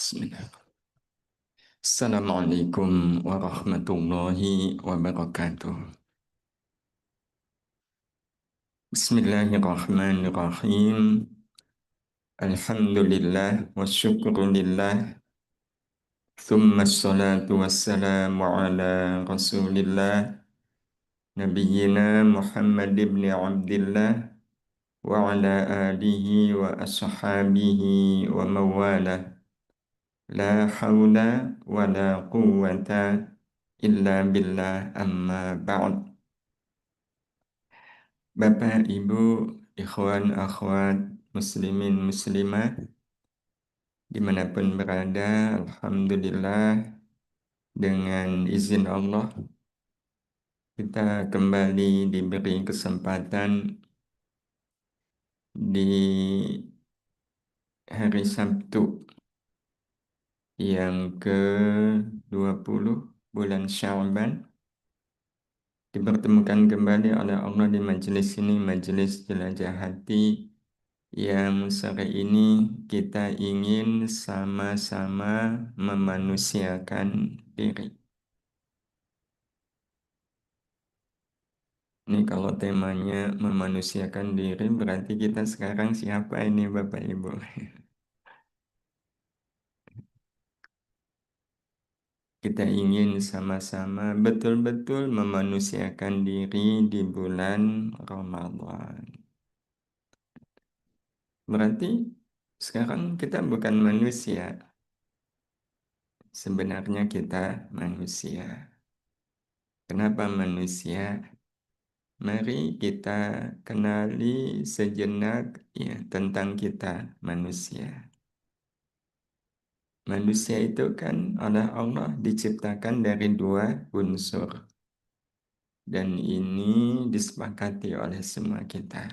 Bismillah. Assalamualaikum warahmatullahi wabarakatuh. Bismillahirrahmanirrahim. Alhamdulillah wa syukrulillah. Thumma salatu wassalamu ala rasulillah. Nabiyyina Muhammad ibn Abdillah. Wa ala alihi wa ashabihi wa mawalah. La hawla wa la quwwata illa billah amma ba'd. Bapak, Ibu, ikhwan, akhwat, muslimin, muslimat, dimanapun berada, Alhamdulillah, dengan izin Allah, kita kembali diberi kesempatan di hari Sabtu yang ke-20 bulan Sya'ban, dipertemukan kembali oleh Allah di majelis ini, majelis jelajah hati, yang sore ini kita ingin sama-sama memanusiakan diri. Ini kalau temanya memanusiakan diri, berarti kita sekarang siapa ini Bapak Ibu? Kita ingin sama-sama betul-betul memanusiakan diri di bulan Ramadan. Berarti sekarang kita bukan manusia, sebenarnya kita manusia. Kenapa manusia? Mari kita kenali sejenak ya tentang kita manusia. Manusia itu kan oleh Allah diciptakan dari dua unsur. Dan ini disepakati oleh semua kita.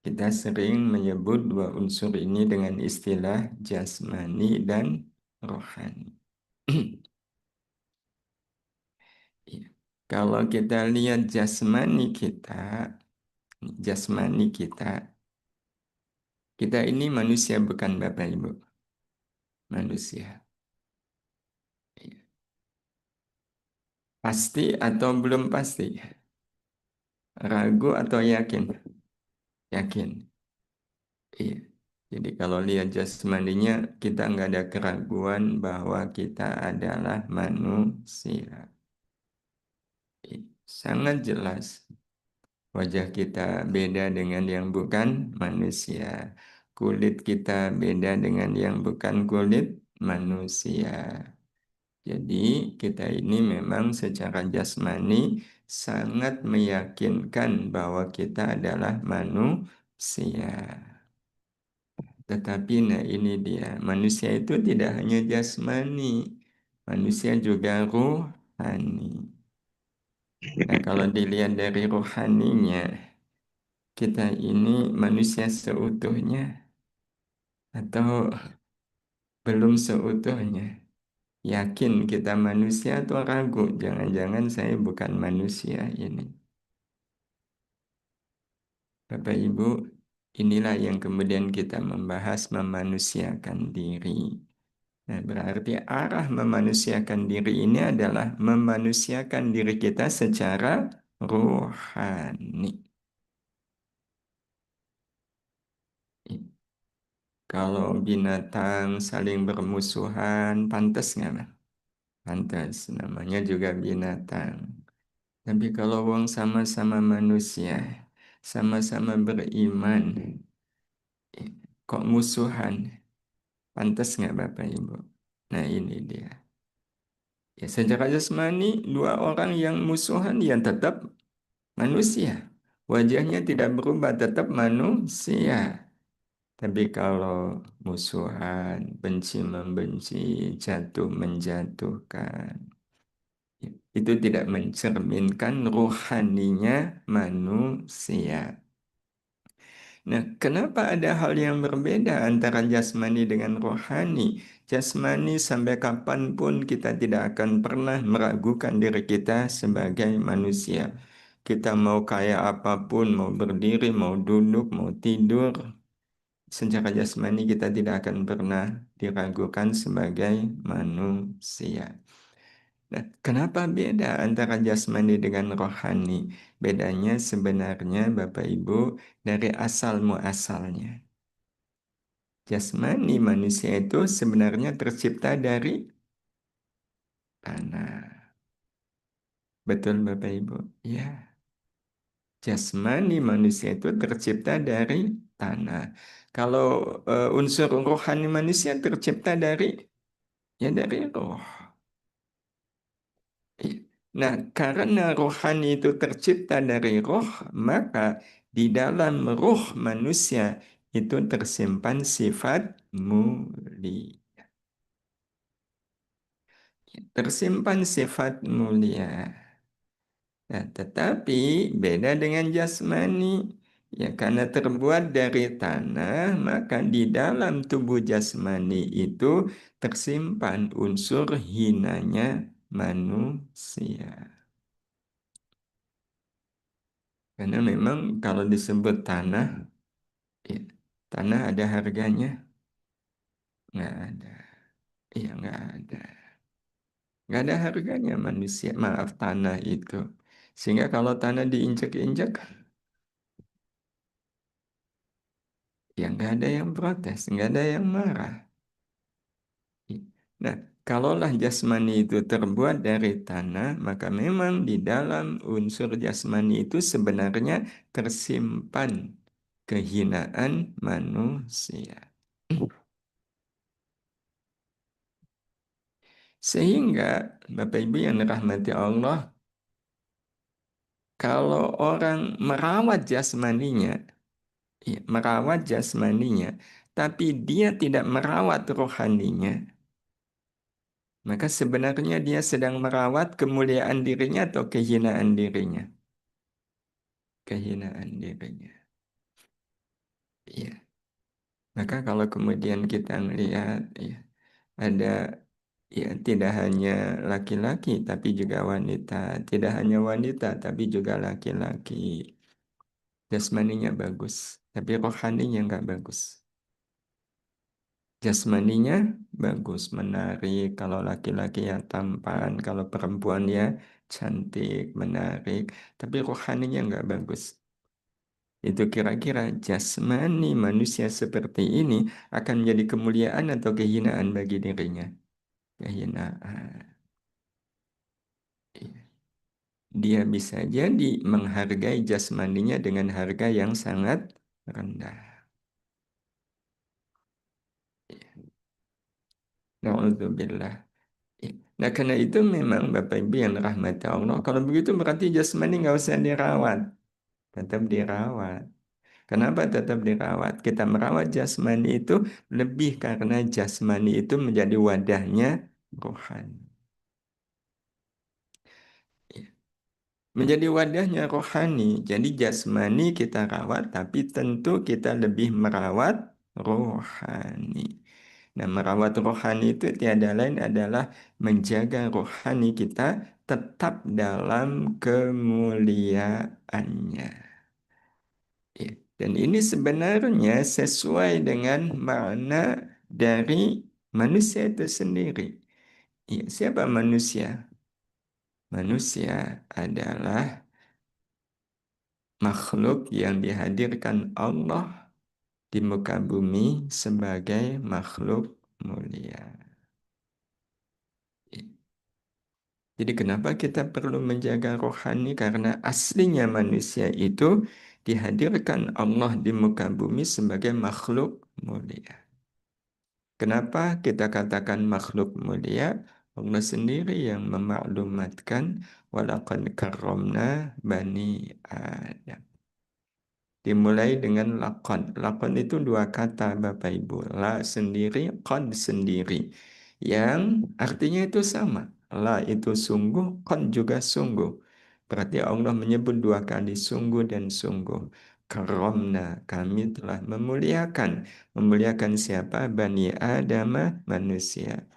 Kita sering menyebut dua unsur ini dengan istilah jasmani dan rohani. Ya. Kalau kita lihat jasmani kita ini manusia bukan Bapak Ibu. Manusia. Iya. Pasti atau belum pasti? Ragu atau yakin? Yakin. Iya. Jadi kalau lihat jasmaninya, kita nggak ada keraguan bahwa kita adalah manusia. Iya. Sangat jelas. Wajah kita beda dengan yang bukan manusia. Kulit kita beda dengan yang bukan kulit manusia. Jadi kita ini memang secara jasmani sangat meyakinkan bahwa kita adalah manusia. Tetapi nah ini dia, manusia itu tidak hanya jasmani, manusia juga ruhani. Nah kalau dilihat dari ruhaninya, kita ini manusia seutuhnya atau belum seutuhnya. Yakin kita manusia atau ragu? Jangan-jangan saya bukan manusia ini. Bapak Ibu, inilah yang kemudian kita membahas memanusiakan diri. Nah, berarti arah memanusiakan diri ini adalah memanusiakan diri kita secara rohani. Kalau binatang saling bermusuhan, pantas nggak, Mas? Pantas, namanya juga binatang. Tapi kalau wong sama-sama manusia, sama-sama beriman, kok musuhan? Pantas nggak Bapak Ibu? Nah ini dia. Ya, secara jasmani, dua orang yang musuhan yang tetap manusia. Wajahnya tidak berubah, tetap manusia. Tapi kalau musuhan, benci membenci, jatuh menjatuhkan, itu tidak mencerminkan rohaninya manusia. Nah, kenapa ada hal yang berbeda antara jasmani dengan rohani? Jasmani sampai kapanpun kita tidak akan pernah meragukan diri kita sebagai manusia. Kita mau kaya apapun, mau berdiri, mau duduk, mau tidur, secara jasmani kita tidak akan pernah diragukan sebagai manusia. Nah, kenapa beda antara jasmani dengan rohani? Bedanya sebenarnya Bapak Ibu dari asal muasalnya. Jasmani manusia itu sebenarnya tercipta dari tanah. Betul Bapak Ibu? Ya, jasmani manusia itu tercipta dari tanah. Kalau unsur rohani manusia tercipta dari ya dari roh. Iya. Nah, karena rohani itu tercipta dari roh, maka di dalam roh manusia itu tersimpan sifat mulia. Tersimpan sifat mulia. Nah, tetapi beda dengan jasmani. Ya, karena terbuat dari tanah, maka di dalam tubuh jasmani itu tersimpan unsur hinanya manusia. Karena memang kalau disebut tanah, ya, tanah ada harganya? Nggak ada. Iya, nggak ada. Nggak ada harganya manusia, maaf, tanah itu. Sehingga kalau tanah diinjak-injak, ya nggak ada yang protes, nggak ada yang marah. Nah, kalaulah jasmani itu terbuat dari tanah, maka memang di dalam unsur jasmani itu sebenarnya tersimpan kehinaan manusia. Sehingga Bapak Ibu yang dirahmati Allah, kalau orang merawat jasmaninya, ya, merawat jasmaninya, tapi dia tidak merawat rohaninya, maka sebenarnya dia sedang merawat kemuliaan dirinya atau kehinaan dirinya. Kehinaan dirinya. Iya. Maka kalau kemudian kita melihat, ya, ada, ya, tidak hanya laki-laki tapi juga wanita, tidak hanya wanita tapi juga laki-laki. Jasmaninya bagus, tapi rohaninya nggak bagus. Jasmaninya bagus, menarik. Kalau laki-laki ya tampan, kalau perempuan ya cantik, menarik. Tapi rohaninya nggak bagus. Itu kira-kira jasmani manusia seperti ini akan menjadi kemuliaan atau kehinaan bagi dirinya? Kehinaan. Iya. Dia bisa jadi menghargai jasmaninya dengan harga yang sangat rendah. Na'udzubillah. Iya. Nah, karena itu memang Bapak Ibu yang rahmati Allah, kalau begitu berarti jasmani nggak usah dirawat. Tetap dirawat. Kenapa tetap dirawat? Kita merawat jasmani itu lebih karena jasmani itu menjadi wadahnya rohani. Iya. Menjadi wadahnya rohani. Jadi jasmani kita rawat, tapi tentu kita lebih merawat rohani. Nah, merawat rohani itu tiada lain adalah menjaga rohani kita tetap dalam kemuliaannya. Ya, dan ini sebenarnya sesuai dengan makna dari manusia itu sendiri. Ya, siapa manusia? Manusia adalah makhluk yang dihadirkan Allah di muka bumi sebagai makhluk mulia. Ya. Jadi kenapa kita perlu menjaga rohani? Karena aslinya manusia itu dihadirkan Allah di muka bumi sebagai makhluk mulia. Kenapa kita katakan makhluk mulia? Allah sendiri yang memaklumatkan walaqad karramna bani Adam. Dimulai dengan laqad. Laqad itu dua kata Bapak Ibu. La sendiri, qad sendiri. Yang artinya itu sama. La itu sungguh, qad juga sungguh. Berarti Allah menyebut dua kali sungguh dan sungguh. Karamna, kami telah memuliakan. Memuliakan siapa? Bani Adam, manusia.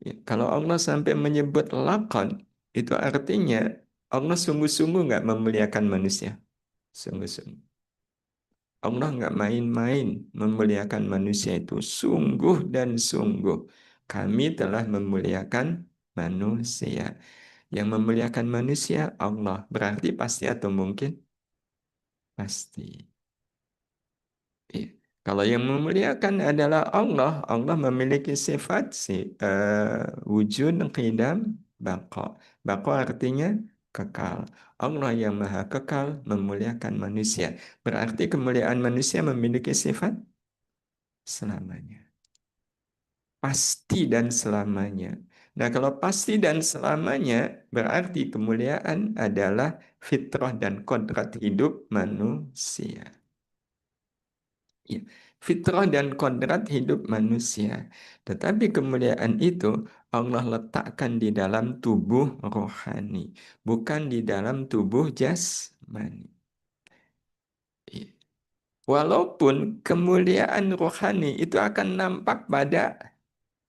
Ya, kalau Allah sampai menyebut laqad, itu artinya Allah sungguh-sungguh nggak memuliakan manusia. Sungguh-sungguh. Allah nggak main-main memuliakan manusia itu. Sungguh dan sungguh kami telah memuliakan manusia. Yang memuliakan manusia Allah. Berarti pasti atau mungkin? Pasti. Iya. Kalau yang memuliakan adalah Allah, Allah memiliki sifat wujud, qidam, baqa. Baqa artinya kekal. Allah yang maha kekal memuliakan manusia. Berarti kemuliaan manusia memiliki sifat selamanya. Pasti dan selamanya. Nah, kalau pasti dan selamanya, berarti kemuliaan adalah fitrah dan kodrat hidup manusia. Ya, fitrah dan kodrat hidup manusia. Tetapi kemuliaan itu Allah letakkan di dalam tubuh rohani, bukan di dalam tubuh jasmani. Ya. Walaupun kemuliaan rohani itu akan nampak pada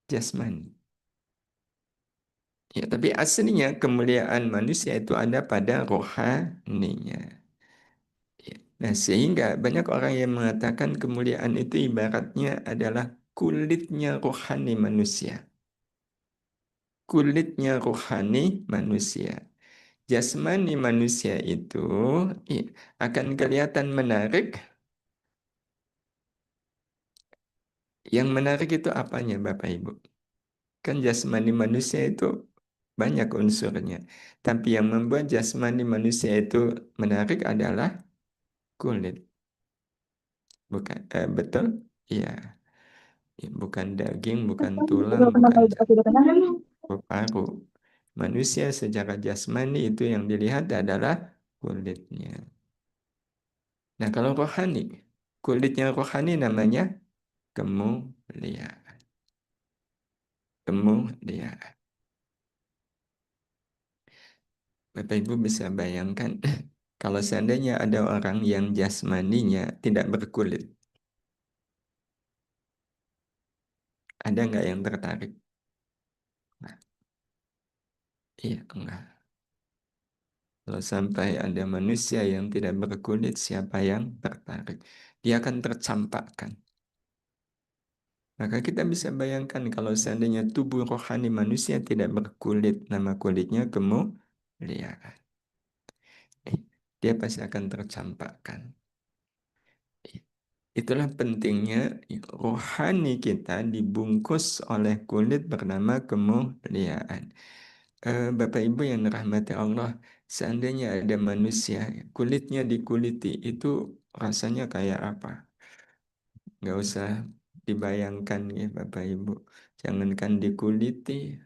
jasmani. Ya, tapi aslinya kemuliaan manusia itu ada pada rohaninya. Ya. Nah, sehingga banyak orang yang mengatakan kemuliaan itu ibaratnya adalah kulitnya rohani manusia. Kulitnya rohani manusia. Jasmani manusia itu ya, akan kelihatan menarik. Yang menarik itu apanya, Bapak Ibu? Kan jasmani manusia itu banyak unsurnya. Tapi yang membuat jasmani manusia itu menarik adalah kulit. Bukan, betul? Iya. Ya, bukan daging, bukan tulang, bukan paru. Manusia secara jasmani itu yang dilihat adalah kulitnya. Nah, kalau rohani, kulitnya rohani namanya kemuliaan. Kemuliaan. Bapak Ibu bisa bayangkan kalau seandainya ada orang yang jasmaninya tidak berkulit, ada nggak yang tertarik? Nah, iya, enggak. Kalau sampai ada manusia yang tidak berkulit, siapa yang tertarik? Dia akan tercampakkan. Maka kita bisa bayangkan kalau seandainya tubuh rohani manusia tidak berkulit, nama kulitnya kemuliaan. Dia pasti akan tercampakkan. Itulah pentingnya rohani kita dibungkus oleh kulit bernama kemuliaan. Bapak Ibu yang dirahmati Allah, seandainya ada manusia kulitnya dikuliti, itu rasanya kayak apa? Nggak usah dibayangkan ya Bapak Ibu. Jangankan dikuliti,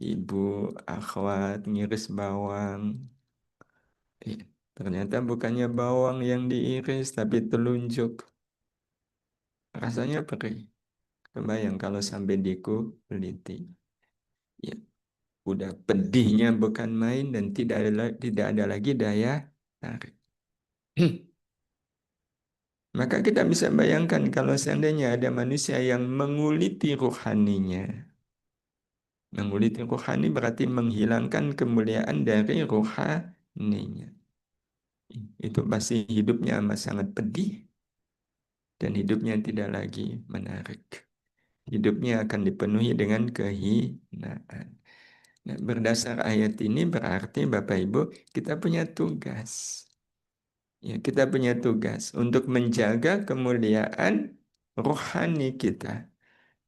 ibu akhwat ngiris bawang. Eh, Ternyata bukannya bawang yang diiris, tapi telunjuk. Rasanya perih. Kebayang kalau sampai dikuliti. Ya, udah pedihnya bukan main dan tidak ada lagi daya tarik. Maka kita bisa bayangkan kalau seandainya ada manusia yang menguliti rohaninya. Menguliti rohani berarti menghilangkan kemuliaan dari rohaninya. Itu pasti hidupnya amat sangat pedih dan hidupnya tidak lagi menarik. Hidupnya akan dipenuhi dengan kehinaan. Nah, berdasar ayat ini berarti Bapak Ibu kita punya tugas. Ya, kita punya tugas untuk menjaga kemuliaan rohani kita.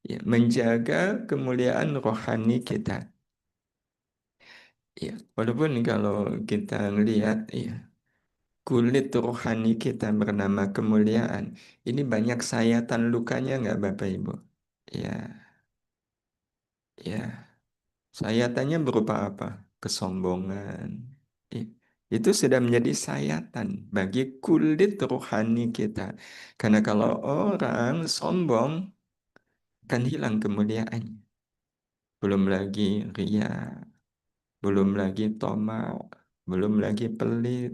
Ya, menjaga kemuliaan rohani kita. Ya, walaupun kalau kita lihat ya, kulit rohani kita bernama kemuliaan. Ini banyak sayatan lukanya nggak Bapak Ibu? Ya, ya. Sayatannya berupa apa? Kesombongan. I- Itu sudah menjadi sayatan bagi kulit rohani kita. Karena kalau orang sombong, akan hilang kemuliaannya. Belum lagi ria, belum lagi tamak, belum lagi pelit,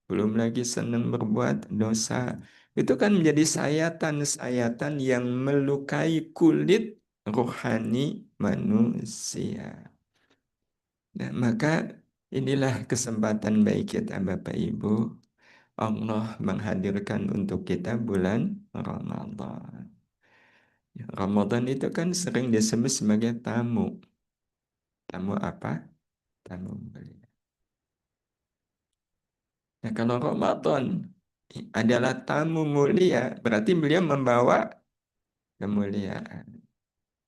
belum lagi senang berbuat dosa. Itu kan menjadi sayatan-sayatan yang melukai kulit rohani manusia. Nah, maka inilah kesempatan baik kita Bapak Ibu Allah menghadirkan untuk kita bulan Ramadan. Ya, Ramadan itu kan sering disebut sebagai tamu. Tamu apa? Tamu mulia. Nah, kalau Ramadan adalah tamu mulia, berarti beliau membawa kemuliaan.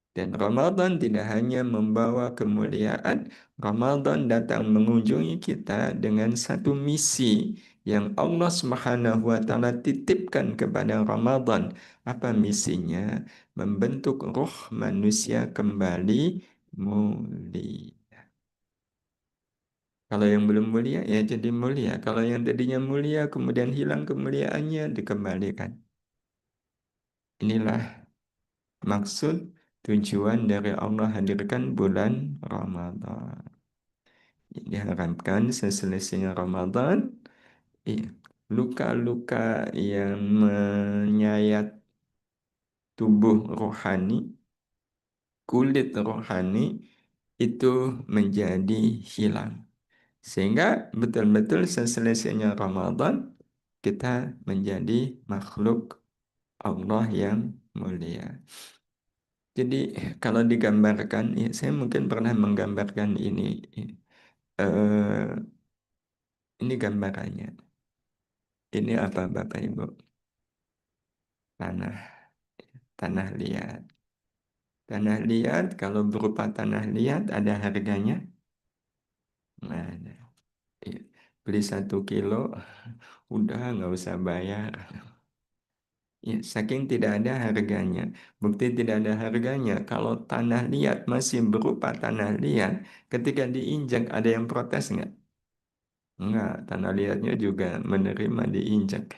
Dan Ramadan tidak hanya membawa kemuliaan, Ramadan datang mengunjungi kita dengan satu misi yang Allah Subhanahu wa taala titipkan kepada Ramadan. Apa misinya? Membentuk ruh manusia kembali mulia. Kalau yang belum mulia ya jadi mulia. Kalau yang tadinya mulia kemudian hilang kemuliaannya dikembalikan. Inilah maksud tujuan dari Allah hadirkan bulan Ramadan. Diharapkan seselesainya Ramadan, iya, luka-luka yang menyayat tubuh rohani, kulit rohani itu menjadi hilang. Sehingga betul-betul seselesainya Ramadan, kita menjadi makhluk Allah yang mulia. Jadi kalau digambarkan, ya, saya mungkin pernah menggambarkan ini. Eh, ini gambarannya. Ini apa Bapak Ibu? Tanah, tanah liat. Tanah liat kalau berupa tanah liat ada harganya? Nggak ada. Iya. Beli 1 kilo, udah nggak usah bayar. Ya, saking tidak ada harganya. Bukti tidak ada harganya. Kalau tanah liat masih berupa tanah liat, ketika diinjak ada yang protes nggak? Enggak, tanah liatnya juga menerima diinjak.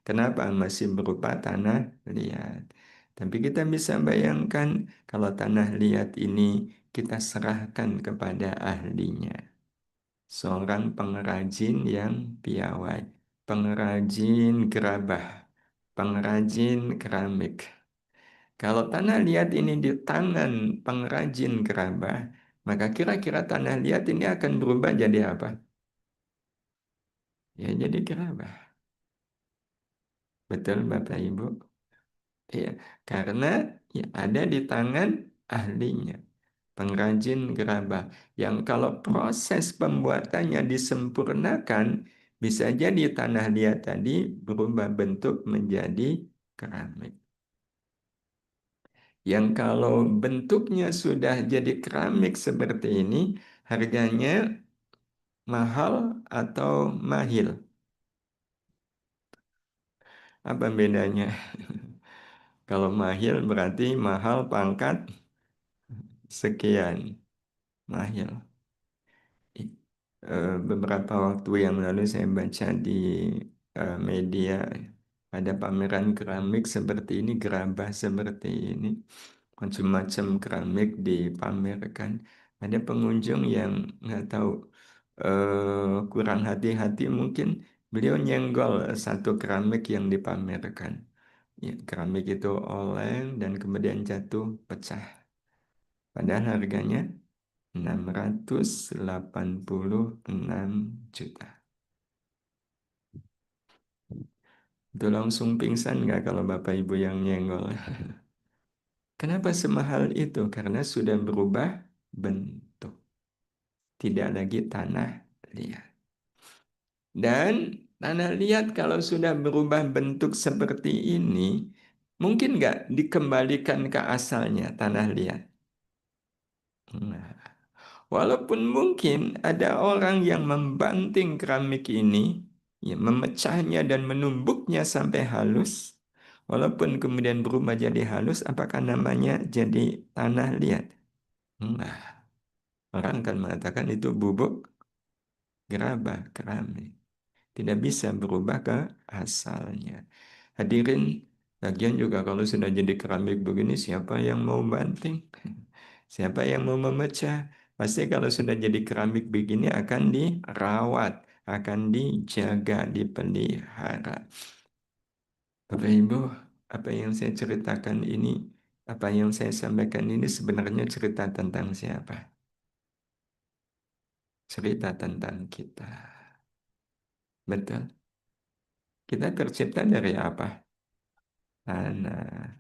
Kenapa? Masih berupa tanah liat. Tapi kita bisa bayangkan kalau tanah liat ini kita serahkan kepada ahlinya. Seorang pengrajin yang piawai, pengrajin gerabah, pengrajin keramik. Kalau tanah liat ini di tangan pengrajin gerabah, maka kira-kira tanah liat ini akan berubah jadi apa? Ya jadi gerabah. Betul Bapak Ibu. Ya, karena ya, ada di tangan ahlinya, pengrajin gerabah. Yang kalau proses pembuatannya disempurnakan, bisa jadi tanah liat tadi berubah bentuk menjadi keramik. Yang kalau bentuknya sudah jadi keramik seperti ini, harganya mahal atau mahil? Apa bedanya? Kalau mahil berarti mahal pangkat sekian, mahil. Beberapa waktu yang lalu saya baca di media ada pameran keramik seperti ini, gerabah seperti ini, macam-macam keramik dipamerkan. Ada pengunjung yang nggak tahu kurang hati-hati mungkin beliau nyenggol satu keramik yang dipamerkan. Ya, keramik itu oleng dan kemudian jatuh pecah. Padahal harganya 686 juta. Itu langsung pingsan nggak kalau Bapak Ibu yang nyenggol? Kenapa semahal itu? Karena sudah berubah bentuk. Tidak lagi tanah liat. Dan tanah liat kalau sudah berubah bentuk seperti ini, mungkin nggak dikembalikan ke asalnya tanah liat? Nah, walaupun mungkin ada orang yang membanting keramik ini, ya, memecahnya dan menumbuknya sampai halus, walaupun kemudian berubah jadi halus, apakah namanya jadi tanah liat? Enggak. Orang akan mengatakan itu bubuk gerabah keramik. Tidak bisa berubah ke asalnya. Hadirin, lagian juga kalau sudah jadi keramik begini, siapa yang mau banting? Siapa yang mau memecah? Pasti kalau sudah jadi keramik begini akan dirawat, akan dijaga, dipelihara. Bapak Ibu, apa yang saya ceritakan ini, apa yang saya sampaikan ini sebenarnya cerita tentang siapa? Cerita tentang kita. Betul? Kita tercipta dari apa? Tanah.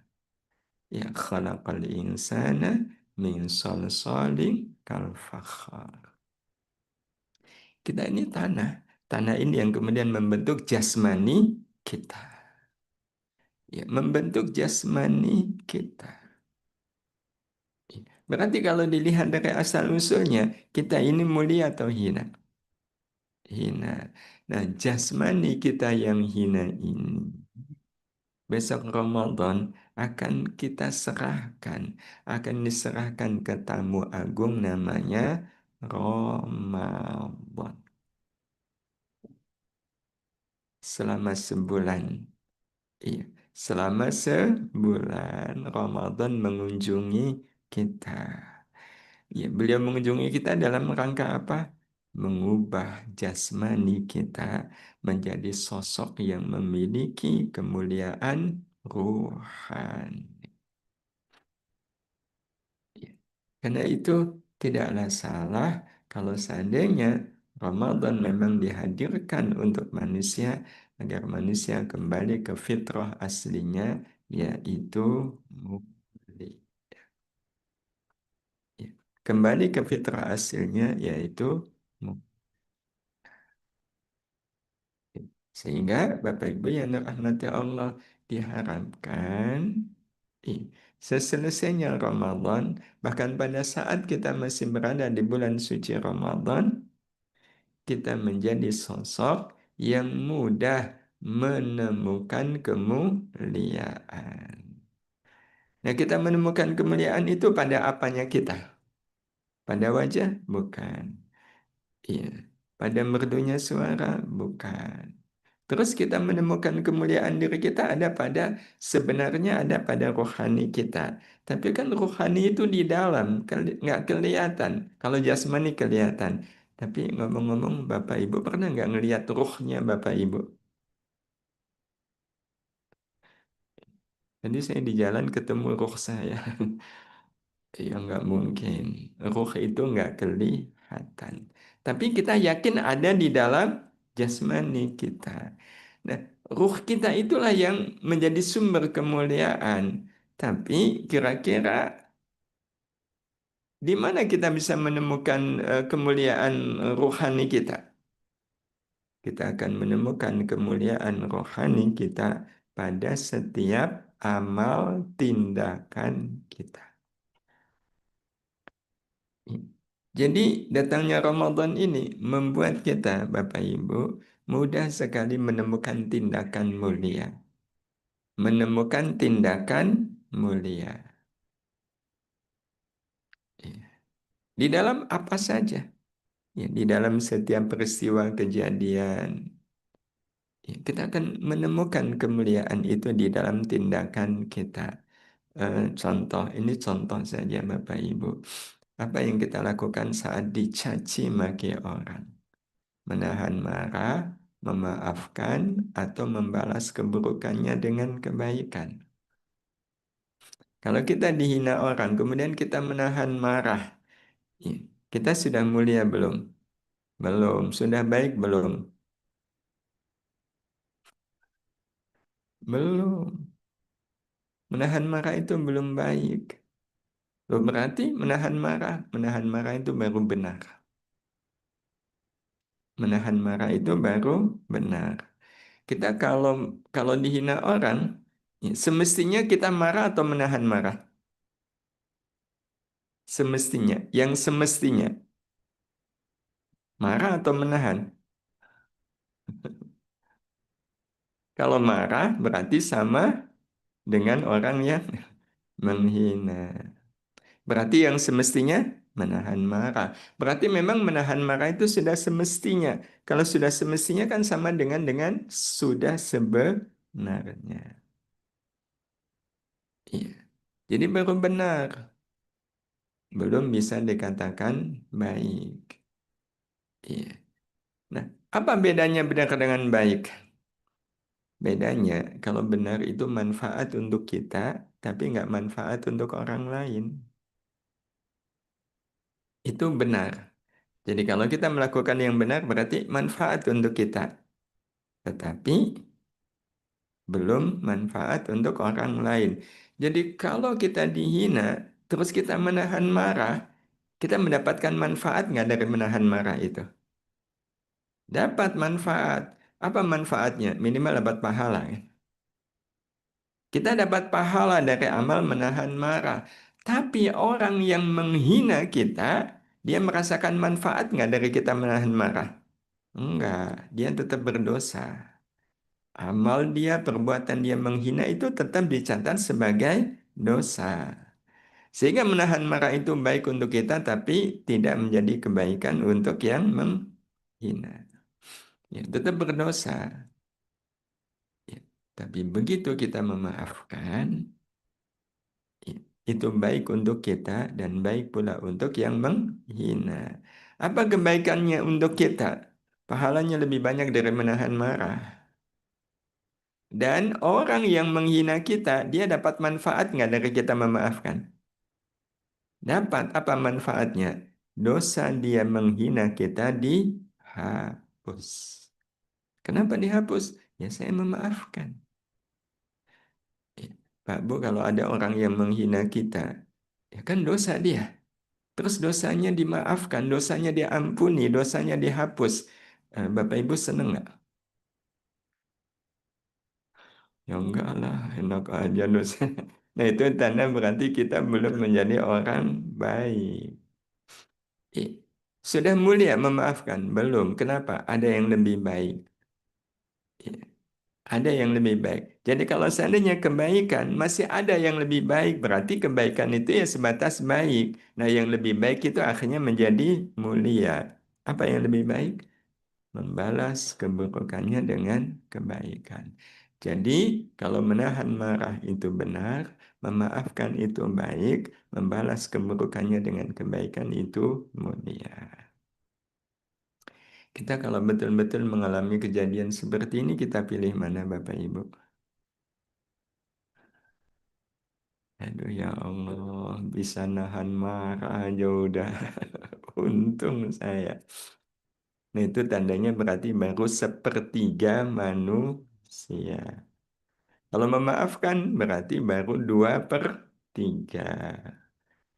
Ya khalaqal insana min salsalin kal fakhar. Kita ini tanah. Tanah ini yang kemudian membentuk jasmani kita. Ya, membentuk jasmani kita. Berarti kalau dilihat dari asal-usulnya, kita ini mulia atau hina? Hina. Nah, jasmani kita yang hina ini, besok Ramadan akan kita serahkan, akan diserahkan ke tamu agung namanya Ramadan. Selama sebulan. Iya, selama sebulan Ramadan mengunjungi kita. Ya, beliau mengunjungi kita dalam rangka apa? Mengubah jasmani kita menjadi sosok yang memiliki kemuliaan ruhani. Ya. Karena itu tidaklah salah kalau seandainya Ramadan memang dihadirkan untuk manusia agar manusia kembali ke fitrah aslinya, yaitu mulia. Ya. Kembali ke fitrah aslinya yaitu mulia. Sehingga Bapak Ibu yang dirahmati Allah diharapkan i- seselesainya Ramadan, bahkan pada saat kita masih berada di bulan suci Ramadan, kita menjadi sosok yang mudah menemukan kemuliaan. Nah, kita menemukan kemuliaan itu pada apanya kita? Pada wajah? Bukan. Iya. Pada merdunya suara? Bukan. Terus kita menemukan kemuliaan diri kita ada pada sebenarnya ada pada rohani kita. Tapi kan rohani itu di dalam, nggak kelihatan. Kalau jasmani kelihatan. Tapi ngomong-ngomong, Bapak Ibu pernah nggak ngelihat ruhnya Bapak Ibu? Jadi saya di jalan ketemu ruh saya. Ya nggak mungkin. Ruh itu nggak kelihatan. Tapi kita yakin ada di dalam jasmani kita. Nah, ruh kita itulah yang menjadi sumber kemuliaan. Tapi kira-kira di mana kita bisa menemukan kemuliaan rohani kita? Kita akan menemukan kemuliaan rohani kita pada setiap amal tindakan kita. Jadi datangnya Ramadan ini membuat kita, Bapak Ibu, mudah sekali menemukan tindakan mulia. Menemukan tindakan mulia. Ya. Di dalam apa saja? Ya, di dalam setiap peristiwa kejadian. Ya, kita akan menemukan kemuliaan itu di dalam tindakan kita. Contoh, ini contoh saja Bapak Ibu. Apa yang kita lakukan saat dicaci maki orang? Menahan marah, memaafkan, atau membalas keburukannya dengan kebaikan. Kalau kita dihina orang, kemudian kita menahan marah, ya, kita sudah mulia belum? Belum. Sudah baik belum? Belum. Menahan marah itu belum baik. Loh, berarti menahan marah itu baru benar. Menahan marah itu baru benar. Kita kalau kalau dihina orang, ya, semestinya kita marah atau menahan marah? Semestinya, yang semestinya marah atau menahan? Kalau marah berarti sama dengan orang yang menghina. Berarti yang semestinya menahan marah. Berarti memang menahan marah itu sudah semestinya. Kalau sudah semestinya kan sama dengan sudah sebenarnya. Iya. Jadi baru benar, belum bisa dikatakan baik. Iya. Nah, apa bedanya benar dengan baik? Bedanya kalau benar itu manfaat untuk kita, tapi nggak manfaat untuk orang lain. Itu benar. Jadi kalau kita melakukan yang benar berarti manfaat untuk kita. Tetapi belum manfaat untuk orang lain. Jadi kalau kita dihina, terus kita menahan marah, kita mendapatkan manfaat nggak dari menahan marah itu? Dapat manfaat. Apa manfaatnya? Minimal dapat pahala, ya. Kita dapat pahala dari amal menahan marah. Tapi orang yang menghina kita, dia merasakan manfaat nggak dari kita menahan marah? Enggak, dia tetap berdosa. Amal dia, perbuatan dia menghina itu tetap dicatat sebagai dosa. Sehingga menahan marah itu baik untuk kita, tapi tidak menjadi kebaikan untuk yang menghina. Ya, tetap berdosa. Ya, tapi begitu kita memaafkan, ya, itu baik untuk kita dan baik pula untuk yang menghina. Apa kebaikannya untuk kita? Pahalanya lebih banyak dari menahan marah. Dan orang yang menghina kita, dia dapat manfaat nggak dari kita memaafkan? Dapat. Apa manfaatnya? Dosa dia menghina kita dihapus. Kenapa dihapus? Ya saya memaafkan. Ya, Pak Bu, kalau ada orang yang menghina kita, ya kan dosa dia. Terus dosanya dimaafkan, dosanya diampuni, dosanya dihapus. Bapak Ibu seneng nggak? Ya enggak lah, enak aja dosa. Nah itu tanda berarti kita belum menjadi orang baik. Sudah mulia memaafkan? Belum. Kenapa? Ada yang lebih baik. Ya, ada yang lebih baik. Jadi kalau seandainya kebaikan masih ada yang lebih baik, berarti kebaikan itu ya sebatas baik. Nah yang lebih baik itu akhirnya menjadi mulia. Apa yang lebih baik? Membalas keburukannya dengan kebaikan. Jadi, kalau menahan marah itu benar, memaafkan itu baik, membalas keburukannya dengan kebaikan itu mulia. Kita kalau betul-betul mengalami kejadian seperti ini, kita pilih mana Bapak Ibu? Aduh ya Allah, bisa nahan marah aja udah. Untung saya. Nah itu tandanya berarti baru sepertiga manusia. Kalau memaafkan berarti baru 2/3.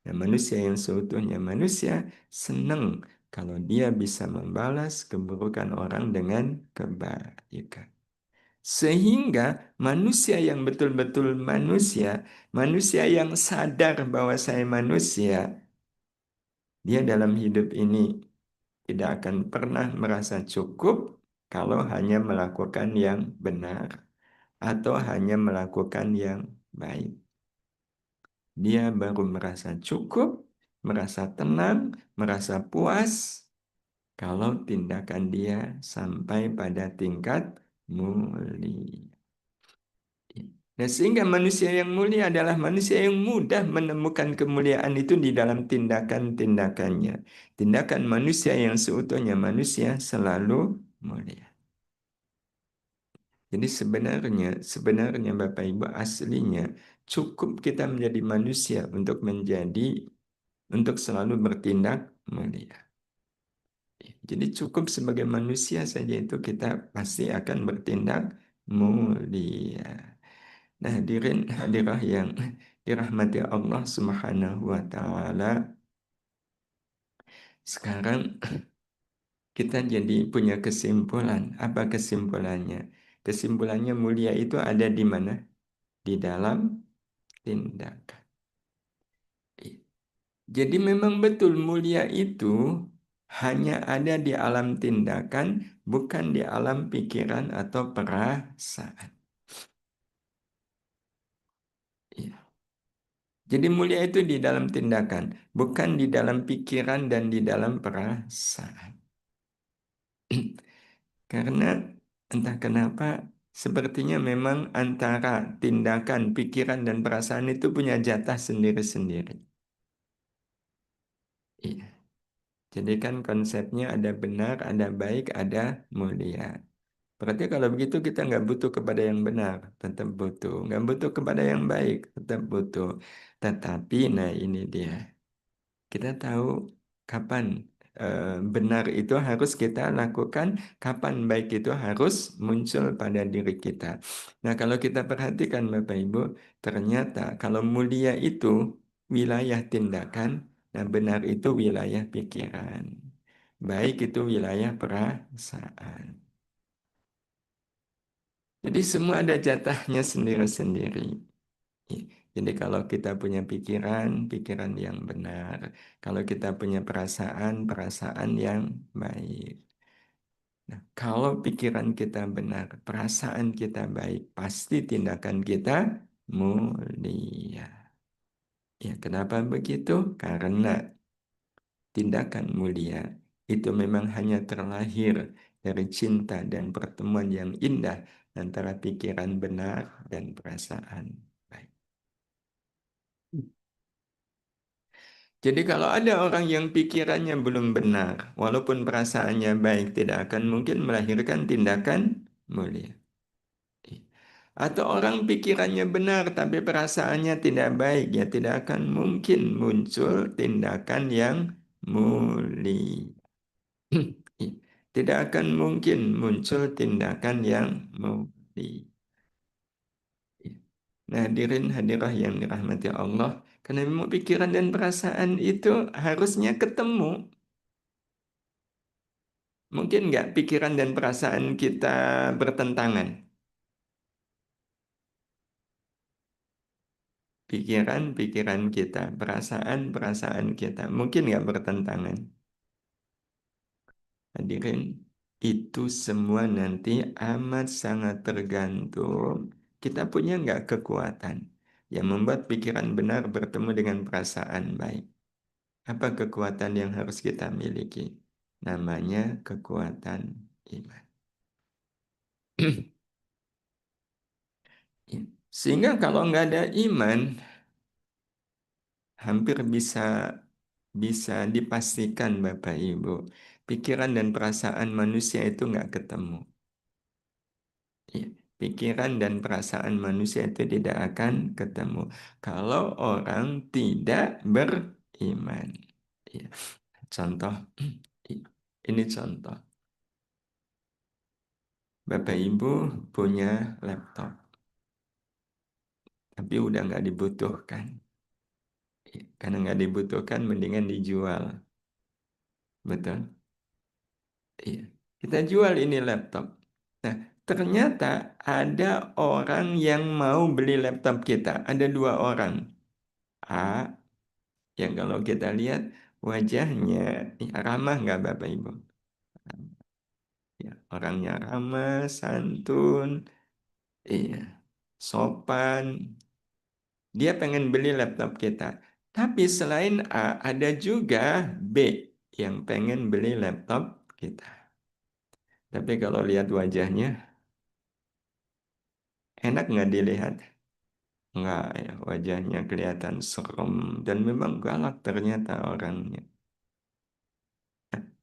Nah, manusia yang seutuhnya manusia senang kalau dia bisa membalas keburukan orang dengan kebaikan. Sehingga manusia yang betul-betul manusia, manusia yang sadar bahwa saya manusia, dia dalam hidup ini tidak akan pernah merasa cukup kalau hanya melakukan yang benar atau hanya melakukan yang baik. Dia baru merasa cukup, merasa tenang, merasa puas kalau tindakan dia sampai pada tingkat mulia. Nah, sehingga manusia yang mulia adalah manusia yang mudah menemukan kemuliaan itu di dalam tindakan-tindakannya. Tindakan manusia yang seutuhnya manusia selalu mulia. Jadi sebenarnya Bapak Ibu aslinya cukup kita menjadi manusia untuk selalu bertindak mulia. Jadi cukup sebagai manusia saja itu kita pasti akan bertindak mulia. Nah, hadirin hadirah yang dirahmati Allah Subhanahu wa taala. Sekarang kita jadi punya kesimpulan. Apa kesimpulannya? Kesimpulannya mulia itu ada di mana? Di dalam tindakan. Jadi memang betul mulia itu hanya ada di alam tindakan, bukan di alam pikiran atau perasaan. Iya. Jadi mulia itu di dalam tindakan, bukan di dalam pikiran dan di dalam perasaan. Karena entah kenapa sepertinya memang antara tindakan, pikiran, dan perasaan itu punya jatah sendiri-sendiri. Iya. Jadi kan konsepnya ada benar, ada baik, ada mulia. Berarti kalau begitu kita nggak butuh kepada yang benar, tetap butuh. Nggak butuh kepada yang baik, tetap butuh. Tetapi, nah ini dia. Kita tahu kapan benar itu harus kita lakukan, kapan baik itu harus muncul pada diri kita. Nah, kalau kita perhatikan Bapak Ibu, ternyata kalau mulia itu wilayah tindakan, nah benar itu wilayah pikiran. Baik itu wilayah perasaan. Jadi semua ada jatahnya sendiri-sendiri. Iya. Jadi kalau kita punya pikiran, pikiran yang benar. Kalau kita punya perasaan, perasaan yang baik. Nah, kalau pikiran kita benar, perasaan kita baik, pasti tindakan kita mulia. Ya, kenapa begitu? Karena tindakan mulia itu memang hanya terlahir dari cinta dan pertemuan yang indah antara pikiran benar dan perasaan baik. Jadi kalau ada orang yang pikirannya belum benar, walaupun perasaannya baik, tidak akan mungkin melahirkan tindakan mulia. Atau orang pikirannya benar tapi perasaannya tidak baik, ya tidak akan mungkin muncul tindakan yang mulia. Tidak akan mungkin muncul tindakan yang mulia. Nah, hadirin hadirah yang dirahmati Allah, karena memang pikiran dan perasaan itu harusnya ketemu. Mungkin nggak pikiran dan perasaan kita bertentangan? Pikiran kita, perasaan kita. Mungkin nggak bertentangan? Hadirin, itu semua nanti amat sangat tergantung. Kita punya nggak kekuatan yang membuat pikiran benar bertemu dengan perasaan baik? Apa kekuatan yang harus kita miliki? Namanya kekuatan iman. Sehingga kalau nggak ada iman, hampir bisa dipastikan Bapak Ibu, pikiran dan perasaan manusia itu nggak ketemu. Ya, pikiran dan perasaan manusia itu tidak akan ketemu kalau orang tidak beriman. Ya, contoh, ini contoh. Bapak Ibu punya laptop, tapi udah nggak dibutuhkan. Ya, karena nggak dibutuhkan, mendingan dijual. Betul? Iya. Kita jual ini laptop. Nah, ternyata ada orang yang mau beli laptop kita. Ada dua orang. A, yang kalau kita lihat wajahnya ramah nggak Bapak Ibu? Ya, orangnya ramah, santun, iya, sopan. Dia pengen beli laptop kita. Tapi selain A, ada juga B yang pengen beli laptop kita. Tapi kalau lihat wajahnya, enak nggak dilihat? Nggak ya, wajahnya kelihatan serem dan memang galak ternyata orangnya.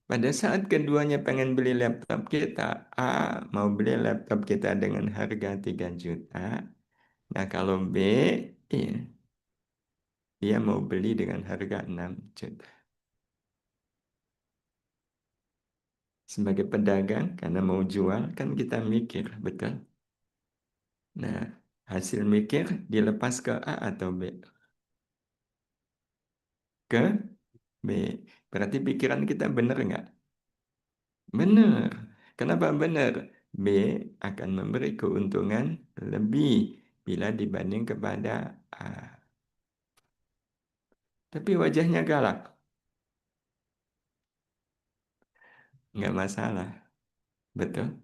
Pada saat keduanya pengen beli laptop kita, A mau beli laptop kita dengan harga 3 juta. Nah kalau B, iya, dia mau beli dengan harga 6 juta. Sebagai pedagang, karena mau jual, kan kita mikir, betul? Nah, hasil mikir dilepas ke A atau B? Ke B. Berarti pikiran kita benar nggak? Benar. Kenapa benar? B akan memberi keuntungan lebih bila dibanding kepada A. Tapi wajahnya galak, nggak masalah. Betul?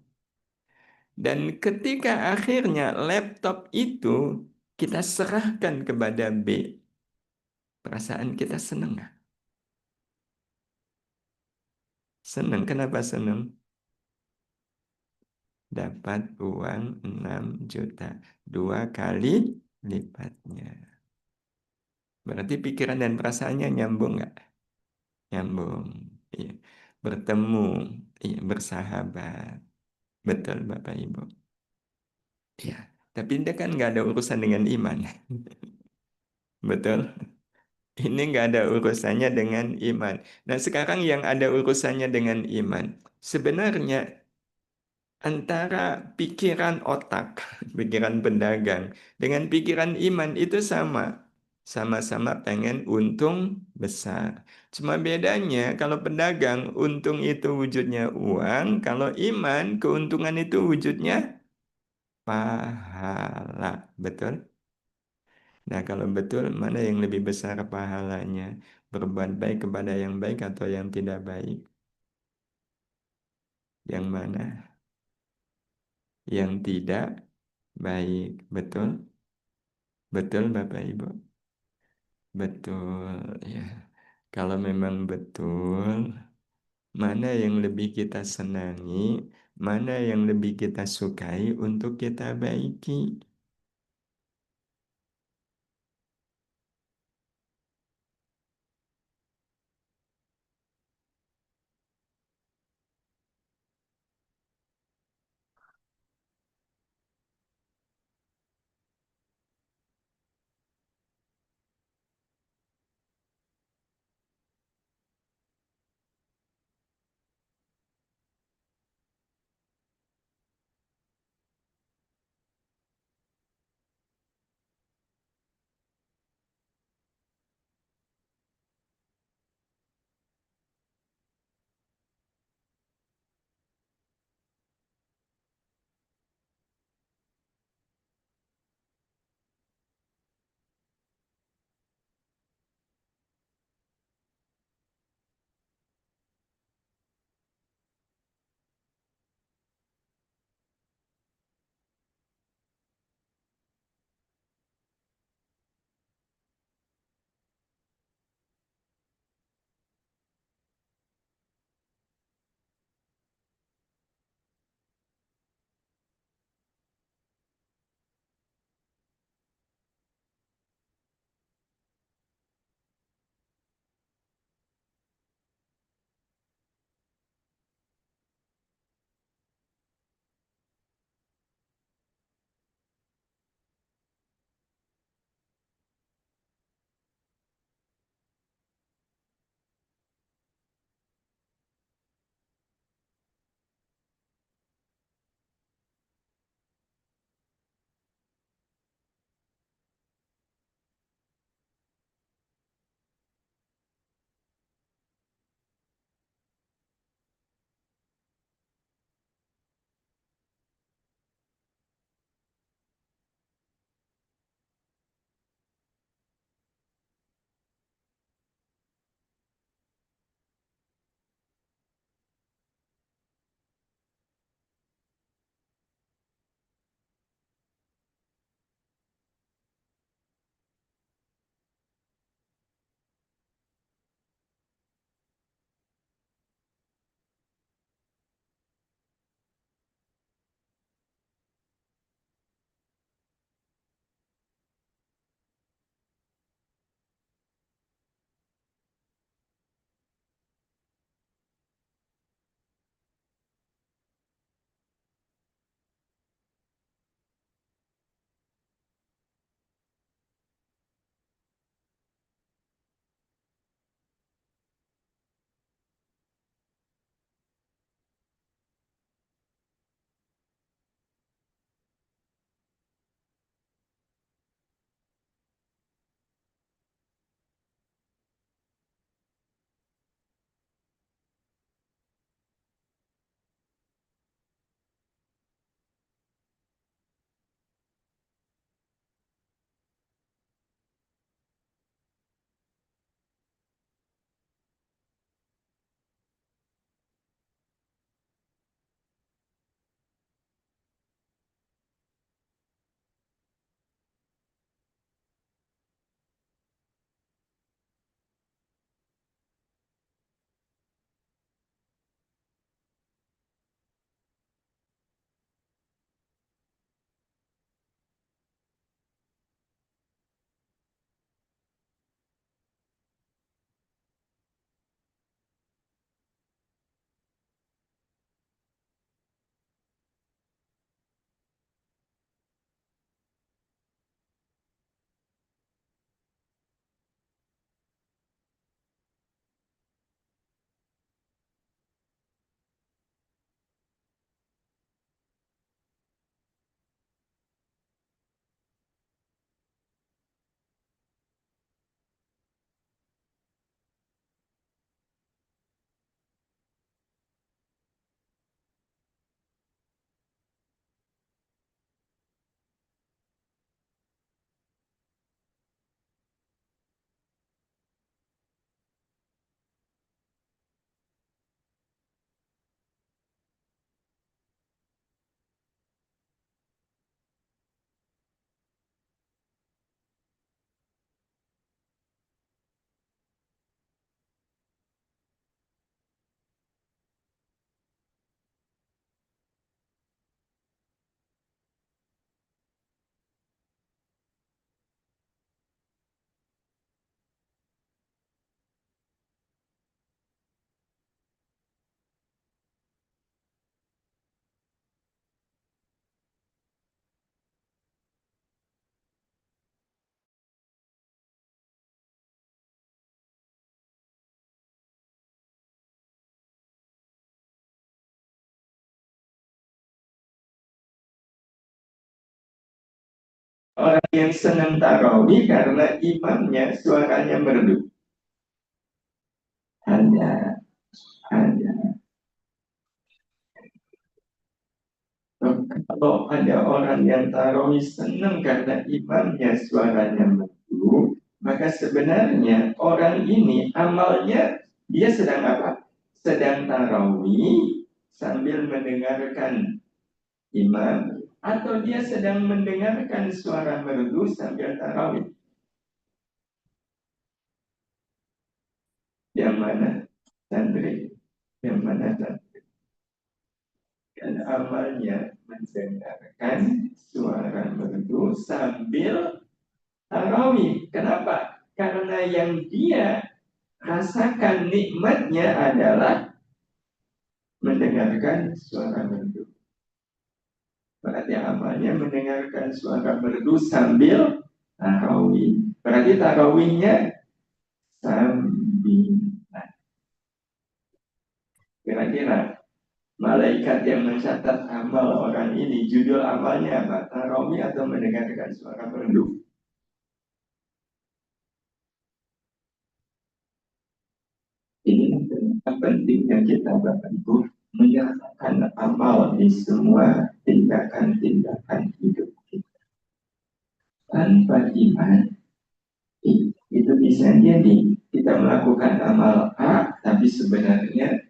Dan ketika akhirnya laptop itu kita serahkan kepada B, perasaan kita senang nggak? Senang. Kenapa senang? Dapat uang 6 juta. Dua kali lipatnya. Berarti pikiran dan perasaannya nyambung nggak? Nyambung. Iya. Bertemu, iya, bersahabat. Betul, Bapak Ibu. Iya. Tapi dia kan nggak ada urusan dengan iman. Betul? Ini nggak ada urusannya dengan iman. Nah, sekarang yang ada urusannya dengan iman. Sebenarnya antara pikiran otak, pikiran pedagang, dengan pikiran iman itu sama. Sama-sama pengen untung besar. Cuma bedanya kalau pedagang untung itu wujudnya uang, kalau iman keuntungan itu wujudnya pahala. Betul? Nah, kalau betul mana yang lebih besar pahalanya? Berbuat baik kepada yang baik atau yang tidak baik? Yang mana? Yang tidak baik. Betul? Betul, Bapak Ibu. Betul, ya. Kalau memang betul, mana yang lebih kita senangi, mana yang lebih kita sukai untuk kita baiki. Orang yang senang tarawih karena imamnya suaranya merdu. Ada. Kalau ada orang yang tarawih senang karena imamnya suaranya merdu, maka sebenarnya orang ini amalnya dia sedang apa? Sedang tarawih sambil mendengarkan imam, atau dia sedang mendengarkan suara merdu sambil tarawih. Yang mana santri? Yang mana santri? Dan amalnya mendengarkan suara merdu sambil tarawih. Kenapa? Karena yang dia rasakan nikmatnya adalah mendengarkan suara merdu. Berarti amalnya mendengarkan suara merdu sambil tarawih. Berarti tarawihnya sambil. Nah, kira-kira malaikat yang mencatat amal orang ini, judul amalnya apa? Tarawih atau mendengarkan suara merdu? Ini pentingnya kita Bapak Ibu menyertakan amal di semua tindakan-tindakan hidup kita. Tanpa iman, itu bisa jadi kita melakukan amal A, tapi sebenarnya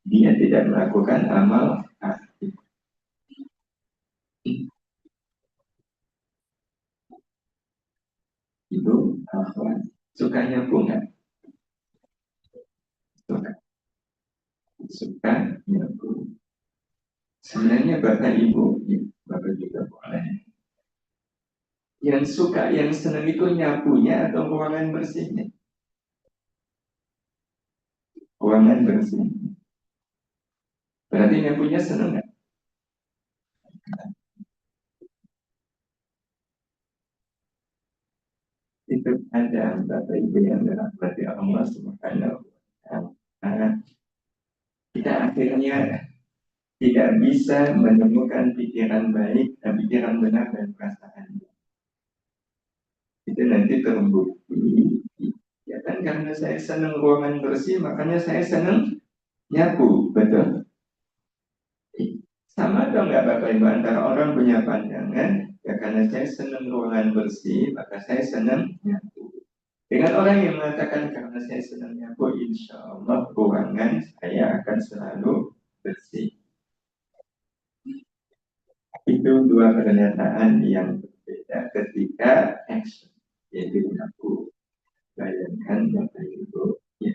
dia tidak melakukan amal A. Itu akhlak. Sukanya bunga, suka, sukanya bunga. Sebenarnya Bapak Ibu, Bapak juga boleh. Yang suka, yang senang itu nyapunya atau ruangan bersihnya? Ruangan bersih. Berarti nyapunya senang nggak? Itu ada Bapak Ibu yang dirahmati Allah Subhanahu wa Ta'ala. Kita akhirnya tidak bisa menemukan pikiran baik dan pikiran benar dan perasaan. Itu nanti terbukti. Ya kan karena saya senang ruangan bersih, makanya saya senang nyapu, betul. Sama dong nggak Bapak Ibu antara orang punya pandangan, ya karena saya senang ruangan bersih, maka saya senang nyapu. Dengan orang yang mengatakan karena saya senang nyapu, insya Allah ruangan saya akan selalu bersih. Itu dua pernyataan yang berbeda ketika action, yaitu nyapu. Bayangkan Bapak Ibu, ya,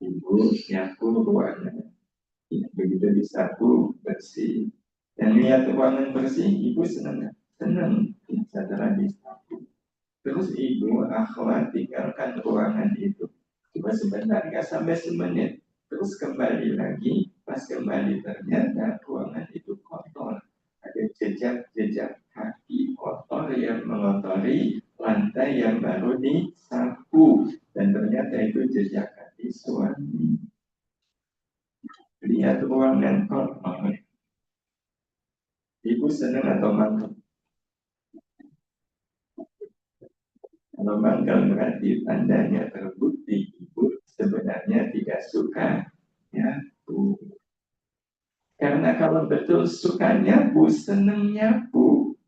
Ibu nyapu ruangan. Ya, begitu disapu bersih. Dan lihat ruangan bersih, Ibu senang. Senang setelah disapu. Terus Ibu akhwat tinggalkan ruangan itu. Cuma sebentar, nggak sampai semenit. Terus kembali lagi, pas kembali ternyata ruangan itu kotor. Ada jejak-jejak kaki kotor yang mengotori lantai yang baru disapu. Dan ternyata itu jejak kaki suami. Lihat ruangan kotor. Ibu senang atau mangkal? Kalau mangkal berarti tandanya terbukti ibu sebenarnya tidak suka nyapu. Karena kalau betul suka nyapu, senang nyapu.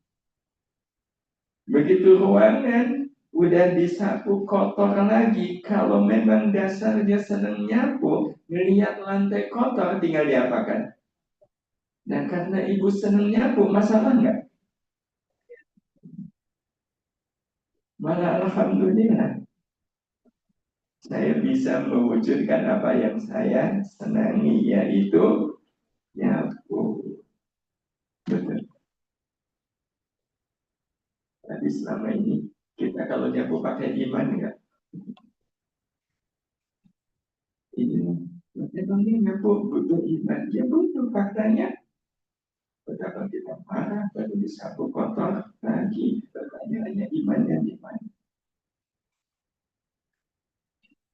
Begitu ruangan udah disapu kotor lagi. Kalau memang dasarnya senang nyapu, melihat lantai kotor tinggal diapakan? Dan karena ibu senang nyapu, masalah nggak? Malah alhamdulillah. Saya bisa mewujudkan apa yang saya senangi, yaitu nyapu. Betul. Tapi selama ini kita kalau nyapu pakai iman enggak? Ini memangnya nyapu butuh iman? Ya butuh faktanya. Betapa kita marah baru disapu kotor lagi. Pertanyaannya imannya di mana?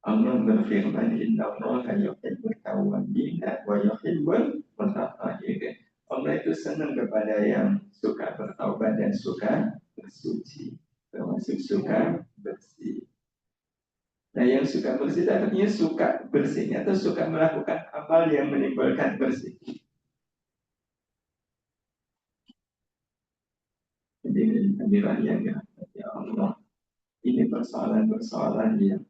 Allah berfirman, Inna Allah yuhibbul tawwabina wa yuhibbul mutatahhirin. Allah itu senang kepada yang suka bertaubat dan suka suci, termasuk suka bersih. Nah, yang suka bersih itu artinya suka bersihnya atau suka melakukan amal yang menimbulkan bersih. Jadi hadirat yang dirahmati Allah, ini persoalan-persoalan yang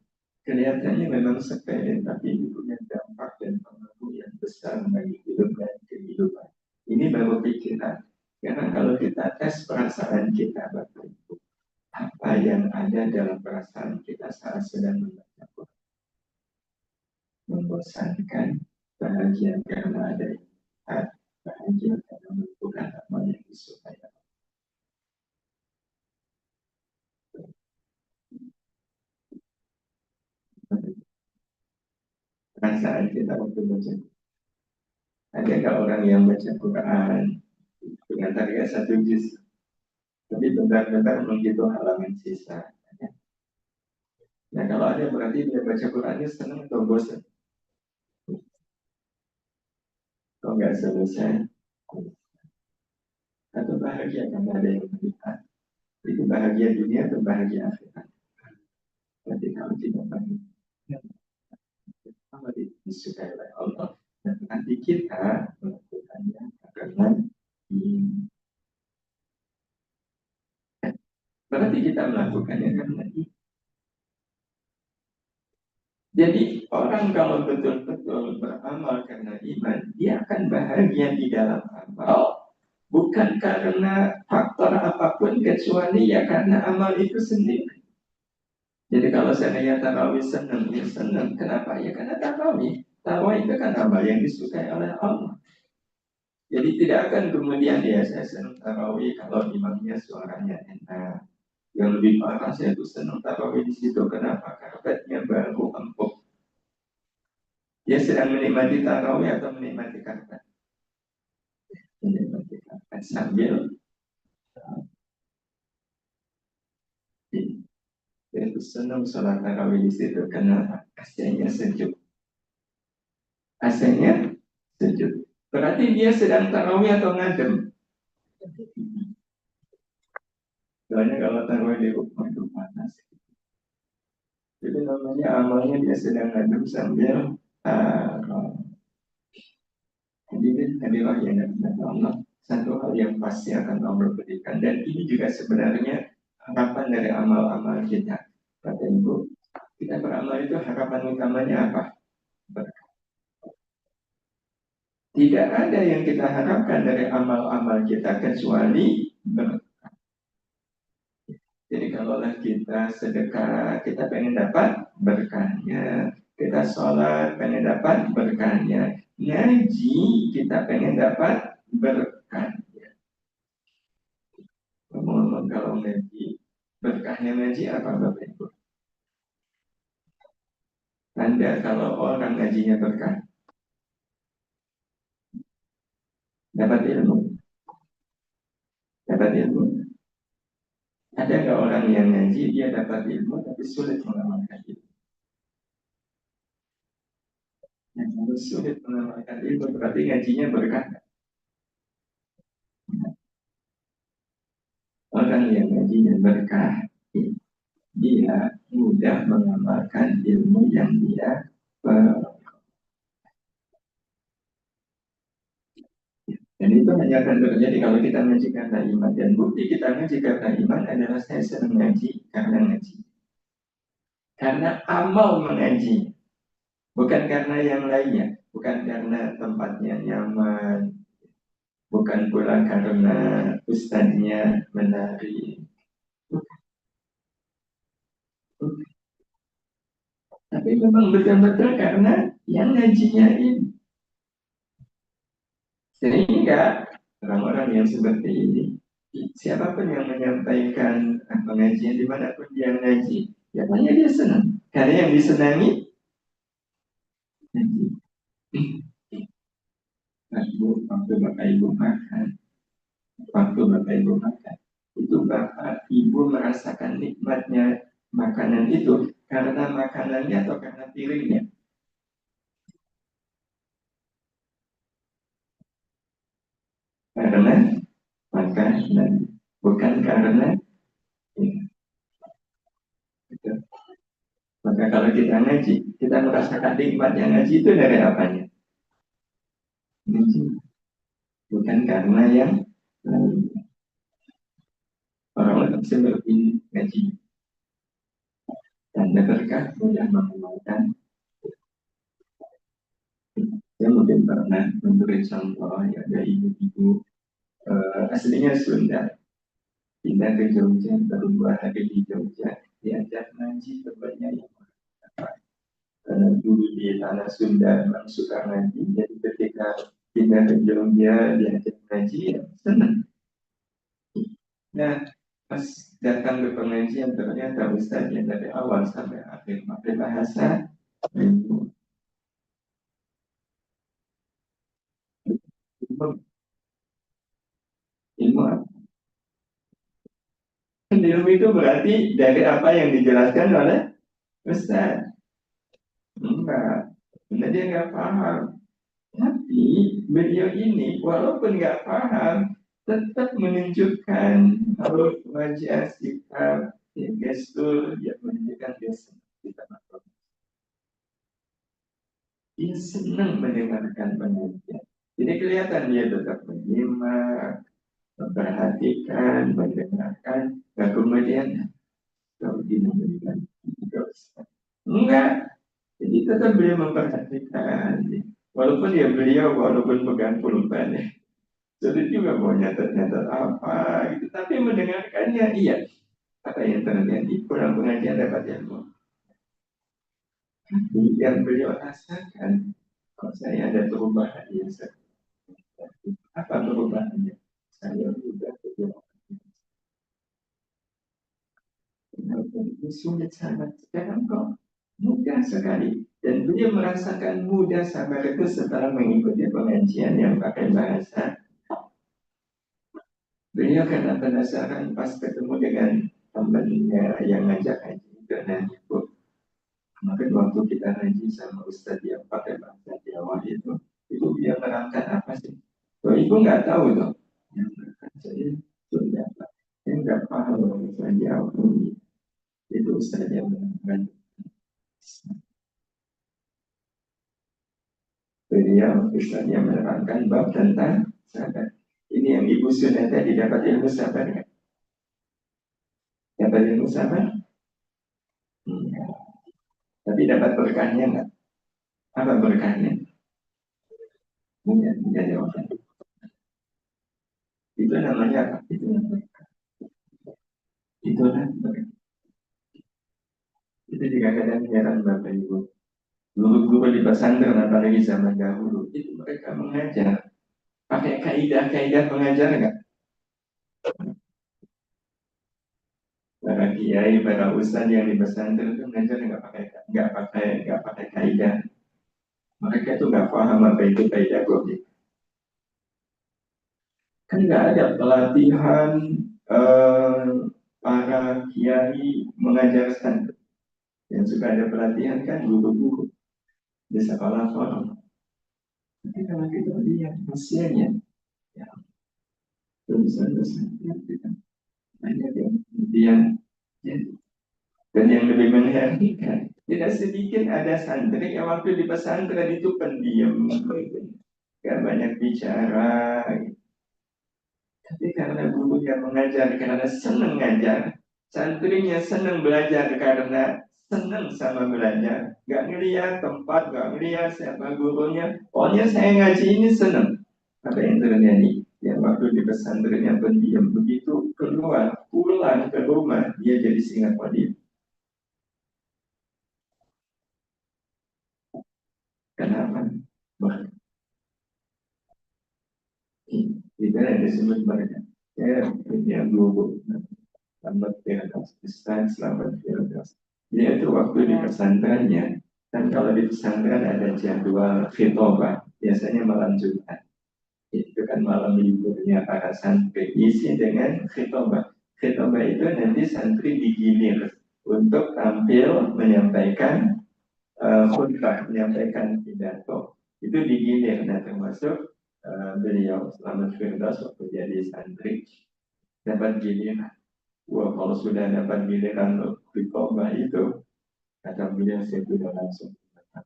kelihatannya memang sepele, tapi ini punya dampak dan pengaruh yang besar bagi hidup dan kehidupan. Ini baru pikiran. Karena kalau kita tes perasaan kita, Bapak Ibu, apa yang ada dalam perasaan kita saat sedang membaca Quran? Membosankan, bahagia karena ada yang melihat, bahagia karena melakukan amal yang disukai. Perasaan kita waktu baca. Ada nggak orang yang baca Quran dengan target satu juz, tapi bentar-bentar menghitung halaman sisa? Nah, kalau ada berarti dia baca Qurannya senang atau bosan? Kalau nggak selesai, atau bahagia karena ada yang melihat. Itu bahagia dunia atau bahagia akhirat? Nanti kalau tidak bahagia, sama disukai oleh Allah. Dan nanti kita melakukannya karena ini. Berarti kita melakukannya karena ini. Jadi orang kalau betul-betul beramal karena iman, dia akan bahagia di dalam amal, bukan karena faktor apapun kecuali ya karena amal itu sendiri. Jadi kalau saya tarawih senang, ya senang. Kenapa? Ya karena tarawih. Tarawih itu kan amal yang disukai oleh Allah. Jadi tidak akan kemudian ya saya senang tarawih kalau imamnya suaranya enak. Yang lebih parah saya itu senang tarawih di situ. Kenapa? Karpetnya baru empuk. Dia sedang menikmati tarawih atau menikmati karpet? Menikmati karpet sambil dia itu senang sholat tarawih di situ. Kenapa? AC-nya sejuk. AC-nya sejuk. Berarti dia sedang tarawih atau ngadem? Soalnya kalau tarawih di rumah itu panas. Jadi namanya amalnya dia sedang ngadem sambil hadilah yang dari Allah. Satu hal yang pasti akan Allah berikan. Dan ini juga sebenarnya harapan dari amal-amal kita. Kata Ibu, kita beramal itu harapan utamanya apa? Tidak ada yang kita harapkan dari amal-amal kita kecuali jadi kalaulah kita sedekah, kita pengen dapat berkahnya. Kita sholat, pengen dapat berkahnya. Ngaji, kita pengen dapat berkahnya. Ngomong-ngomong kalau ngaji, berkahnya ngaji apa Bapak Ibu? Anda kalau orang ngajinya berkah, dapat ilmu. Dapat ilmu. Ada nggak orang yang ngaji, dia dapat ilmu, tapi sulit mengamalkan ilmu. Yang harus sulit mengamalkan ilmu, berarti ngajinya berkah. Orang yang ngajinya berkah, dia mudah mengamalkan ilmu yang dia dan itu hanya akan terjadi kalau kita ngaji karena iman. Dan bukti kita ngaji karena iman adalah saya sering ngaji karena ngaji. Karena amal mengaji, bukan karena yang lainnya, bukan karena tempatnya nyaman, bukan pula karena ustadznya menari. Tapi memang betul-betul karena yang ngajinya ini. Sehingga orang-orang yang seperti ini, siapapun yang menyampaikan pengajian dimanapun dia ngaji, ya banyak dia senang. Karena yang disenangi ngaji. Waktu Bapak Ibu makan, itu Bapak Ibu merasakan nikmatnya makanan itu karena makanannya atau karena piringnya? Karena makanan, bukan karena Maka kalau kita ngaji, kita merasakan nikmatnya ngaji itu dari apanya? Ngaji. Bukan karena yang lain. Orang-orang seperti ngaji dan mereka sudah mengenalkan. Saya mungkin pernah memberi contoh ya, ada ibu-ibu aslinya Sunda, pindah ke Jogja, baru 2 hari di Jogja, diajak ngaji temannya yang karena dulu di tanah Sunda memang suka ngaji, jadi ketika pindah ke Jogja diajak ngaji, ya senang. Nah, pas datang ke pengajian ternyata ustaznya dari awal sampai akhir pakai bahasa ilmu, ilmu, ilmu apa? Ilmu itu berarti dari apa yang dijelaskan oleh ustaz. Enggak, benar dia nggak paham. Tapi beliau ini walaupun nggak paham, tetap menunjukkan kalau wajah, sikap, ya, gestur, dia menunjukkan dia senang. Dia senang mendengarkan pengajian. Jadi kelihatan dia tetap menyimak, memperhatikan, mendengarkan, dan kemudian kalau dia memberikan dosa. Enggak, jadi tetap beliau memperhatikan. Walaupun ya beliau, walaupun pegang pulpen ya, sulit juga mau nyatet-nyatet apa gitu. Tapi mendengarkannya, iya. Apa yang terjadi? Pulang pengajian dapat ilmu. Tapi yang beliau rasakan, kok saya ada perubahan yang apa perubahannya? Saya juga beliau ini sulit sangat. Sekarang kok mudah sekali. Dan beliau merasakan mudah sabar itu setelah mengikuti pengajian yang pakai bahasa. Beliau karena penasaran pas ketemu dengan temannya yang ngajak haji dan ibu. Kemarin waktu kita ngaji sama Ustadz yang pakai bahasa Jawa itu dia menerangkan apa sih? Oh, ibu nggak tahu dong. Yang menerangkan saya sudah Pak. Saya nggak paham bahasa Jawa ini. Itu Ustadz yang menerangkan. Beliau Ustadz yang menerangkan bab tentang sabar. Ini yang ibu sudah tadi dapat ilmu sabar kan? Dapat ilmu sabar? Hmm. Tapi dapat berkahnya nggak? Apa berkahnya? Menjadi orang. Itu namanya apa? Itu namanya. Itu juga kadang heran Bapak Ibu. Guru-guru di pesantren apalagi zaman dahulu itu mereka mengajar pakai kaidah-kaidah pengajar nggak? Para kiai, para ustadz yang di pesantren itu mengajar nggak pakai kaidah. Mereka itu nggak paham apa itu kaidah gobi. Kan nggak ada pelatihan eh, para kiai mengajar santri. Yang suka ada pelatihan kan guru-guru di sekolah formal. Tapi kalau kita lihat hasilnya, ya lulusan-lulusan kita banyak yang ya, dan yang lebih mengherankan, tidak sedikit ada santri yang waktu di pesantren itu pendiam, gak banyak bicara. Tapi karena guru yang mengajar, karena senang ngajar, santrinya senang belajar karena senang sama belajar. Gak ngeliat tempat, gak ngeliat siapa gurunya. Pokoknya saya ngaji ini senang. Apa yang terjadi? Yang waktu di pesantrennya pendiam begitu keluar, pulang ke rumah, dia jadi singa pendiam. Kenapa? Bahkan tidak ada disebut mereka. Ya, punya guru. Selamat Firdaus, Ustaz Selamat Firdaus. Dia itu waktu di pesantrennya, kan kalau di pesantren ada jadwal khitobah, biasanya malam Jumat. Itu kan malam liburnya para santri, isi dengan khitobah. Khitobah itu nanti santri digilir untuk tampil menyampaikan khutbah, menyampaikan pidato. Itu digilir, nah termasuk beliau Selamat Firdaus waktu jadi santri dapat giliran. Wah, kalau sudah dapat giliran khutbah itu, Kata beliau, saya sudah langsung berkata,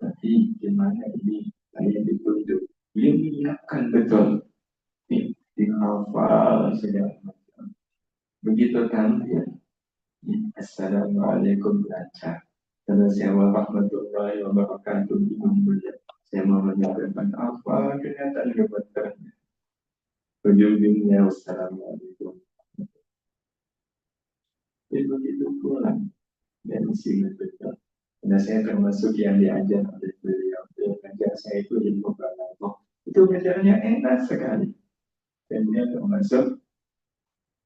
tapi gimana ini saya ditunjuk. Dia menyiapkan betul, dihafal segala macam. Begitu tampil, Assalamualaikum lancar. Assalamualaikum warahmatullahi wabarakatuh. Saya mau menyampaikan apa kenyataan kebetulan. Ujung-ujungnya Wassalamualaikum. Begitu pulang dari sini betul. Karena saya termasuk yang diajar oleh beliau. Beliau mengajar saya itu ilmu balaghah. Itu belajarnya enak sekali. Dan dia termasuk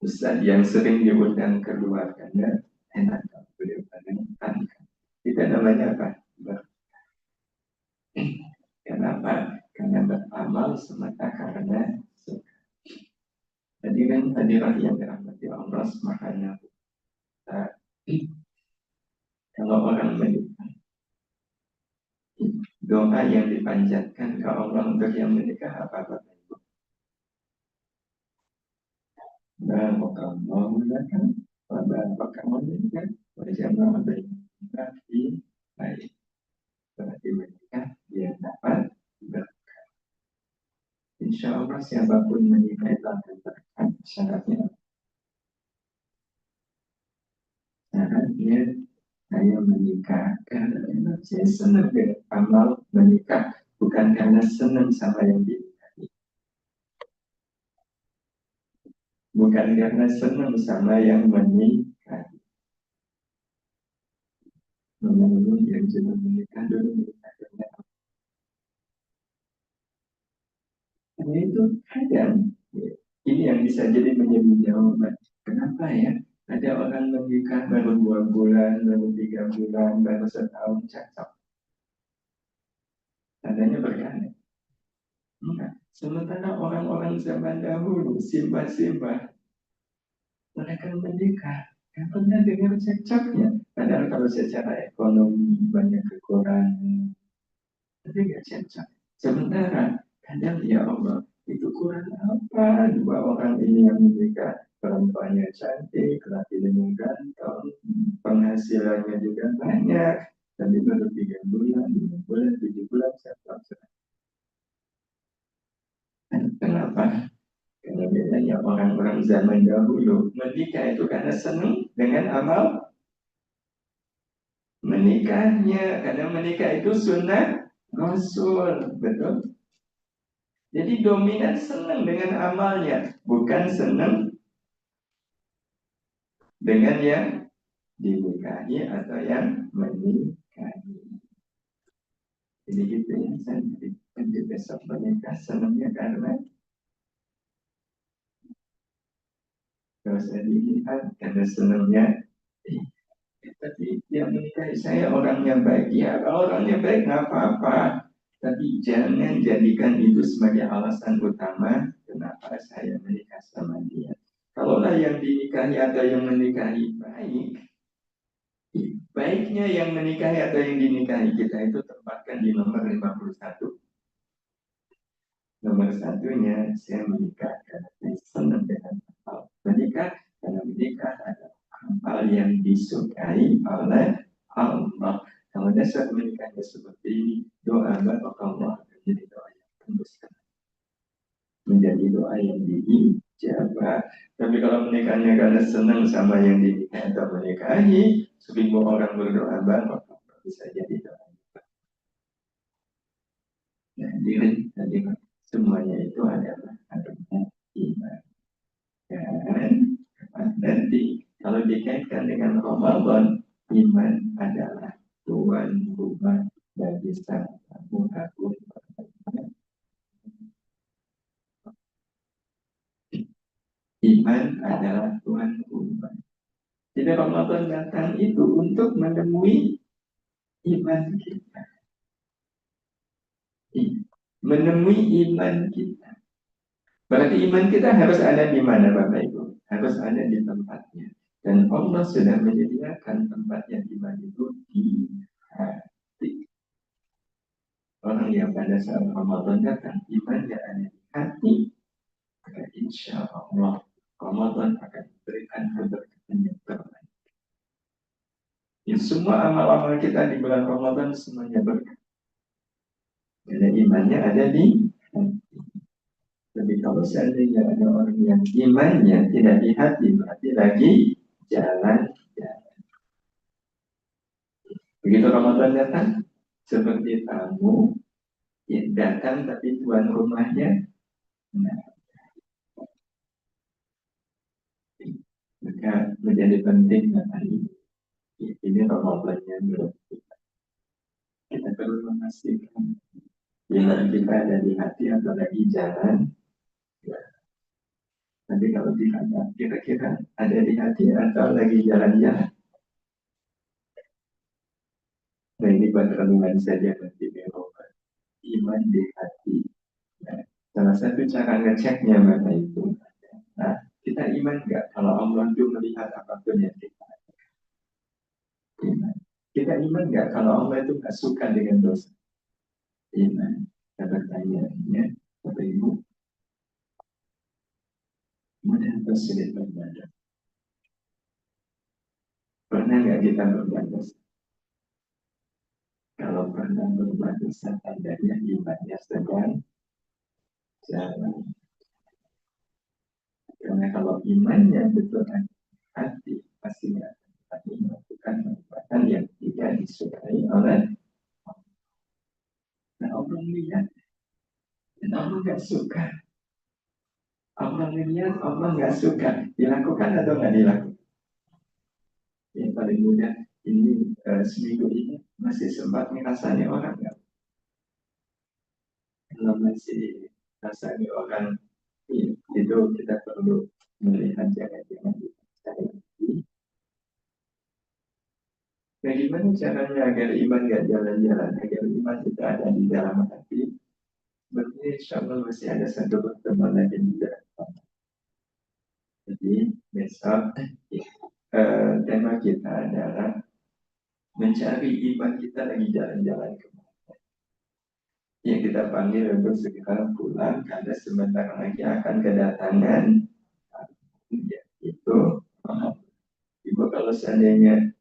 ustaz yang sering diundang keluarganya. Enak kalau beliau kadang-kadang. Kita namanya apa? Kenapa? Karena beramal semata karena suka. Hadirin hadirat yang dirahmati Allah Subhanahu wa Ta'ala. Kalau orang menikah, doa yang dipanjatkan ke Allah untuk yang menikah apa-apa. Barakallahu lakum wa barakallahu lakum wa jama'a bainakum fi baik. Berarti menikah dia dapat berkah. Insya Allah siapapun menikah itu akan berkah. Syaratnya saya menikah karena saya senang dengan amal menikah, bukan karena senang sama yang dinikahi, bukan karena senang sama yang menikahi. Namun yang sudah menikah dulu menikah karena itu kadang ini yang bisa jadi menjadi jawaban. Kenapa ya? Ada orang menikah baru 2 bulan, baru 3 bulan, baru setahun cakap. Tandanya berkah. Enggak. Sementara orang-orang zaman dahulu, simbah-simbah, mereka menikah. Yang pernah dengar cekcoknya. Padahal kalau secara ekonomi banyak kekurangan, tapi nggak cekcok. Sementara kadang ya Allah, itu kurang apa? Dua orang ini yang menikah, perempuannya cantik, laki-laki ganteng, penghasilannya juga banyak, tapi baru 3 bulan, 5 bulan, 7 bulan, cekcok. Kenapa? Karena bedanya orang-orang zaman dahulu menikah itu karena senang dengan amal menikahnya. Karena menikah itu sunnah Rasul, betul. Jadi dominan senang dengan amalnya, bukan senang dengan yang dinikahi atau yang menikahi. Jadi gitu ya, nanti besok menikah senangnya karena gak usah dilihat, karena senangnya. Tapi yang menikahi saya orangnya baik. Ya, kalau orangnya baik nggak apa-apa. Tapi jangan jadikan itu sebagai alasan utama kenapa saya menikah sama dia. Kalaulah yang dinikahi atau yang menikahi baik, baiknya yang menikahi atau yang dinikahi kita itu tempatkan di nomor 51. Nomor satunya, saya menikah karena saya senang dengan hal menikah, karena menikah adalah hal yang disukai oleh Allah. Kalau dasar menikahnya seperti ini, doa bapak Allah menjadi doa yang tembus, menjadi doa yang diijabah. Tapi kalau menikahnya karena senang sama yang dinikahi atau menikahi, 1000 orang berdoa bapak bisa jadi doa. Nah, diri tadi semuanya itu adalah adanya iman. Dan nanti kalau dikaitkan dengan Ramadan, iman adalah tuan rumah bagi tamu agung. Iman adalah tuan rumah. Jadi Ramadan datang itu untuk menemui iman kita. Menemui iman kita. Berarti iman kita harus ada di mana Bapak Ibu? Harus ada di tempatnya. Dan Allah sudah menyediakan tempatnya di mana itu di hati. Orang yang pada saat Ramadan datang, imannya ada di hati, maka insya Allah Ramadan akan memberikan keberkatan yang terbaik. Ya, semua amal-amal kita di bulan Ramadan semuanya berkah. Karena imannya ada di hati. Tapi kalau seandainya ada orang yang imannya tidak di hati, berarti lagi jalan. Begitu Ramadan datang, seperti tamu yang datang tapi tuan rumahnya, nah, maka menjadi penting hari ini Ramadannya belum. Kita perlu memastikan iman kita ada di hati atau lagi jalan. Ya, nanti kalau ditanya kira-kira ada di hati atau lagi jalan-jalan, nah ini buat renungan saja nanti di Ramadan. Iman di hati. Nah, salah satu cara ngeceknya mana itu? Nah, kita iman nggak kalau Allah itu melihat apapun yang kita iman? Kita iman nggak kalau Allah itu nggak suka dengan dosa? Iman. Kita pertanyaannya, Bapak Ibu, mudah atau sulit beribadah? Pernah nggak kita berbuat dosa? Kalau pernah berbuat dosa, tandanya imannya sedang jalan. Karena kalau imannya betul hati, pasti nggak akan melakukan perbuatan yang tidak disukai oleh Allah. Lihat, dan Allah nggak suka. Allah lihat, Allah nggak suka. Dilakukan atau nggak dilakukan? Yang paling mudah ini seminggu ini masih sempat ngerasani orang nggak? Kalau masih rasani orang itu kita perlu melihat jangan-jangan saya. Bagaimana caranya agar iman nggak jalan-jalan, agar iman kita ada di dalam hati? Berarti insya Allah masih ada satu pertemuan lagi di dalam. Jadi besok tema kita adalah mencari iman kita lagi jalan-jalan ke yang kita panggil untuk segera pulang karena sebentar lagi akan kedatangan ya, itu ibu kalau seandainya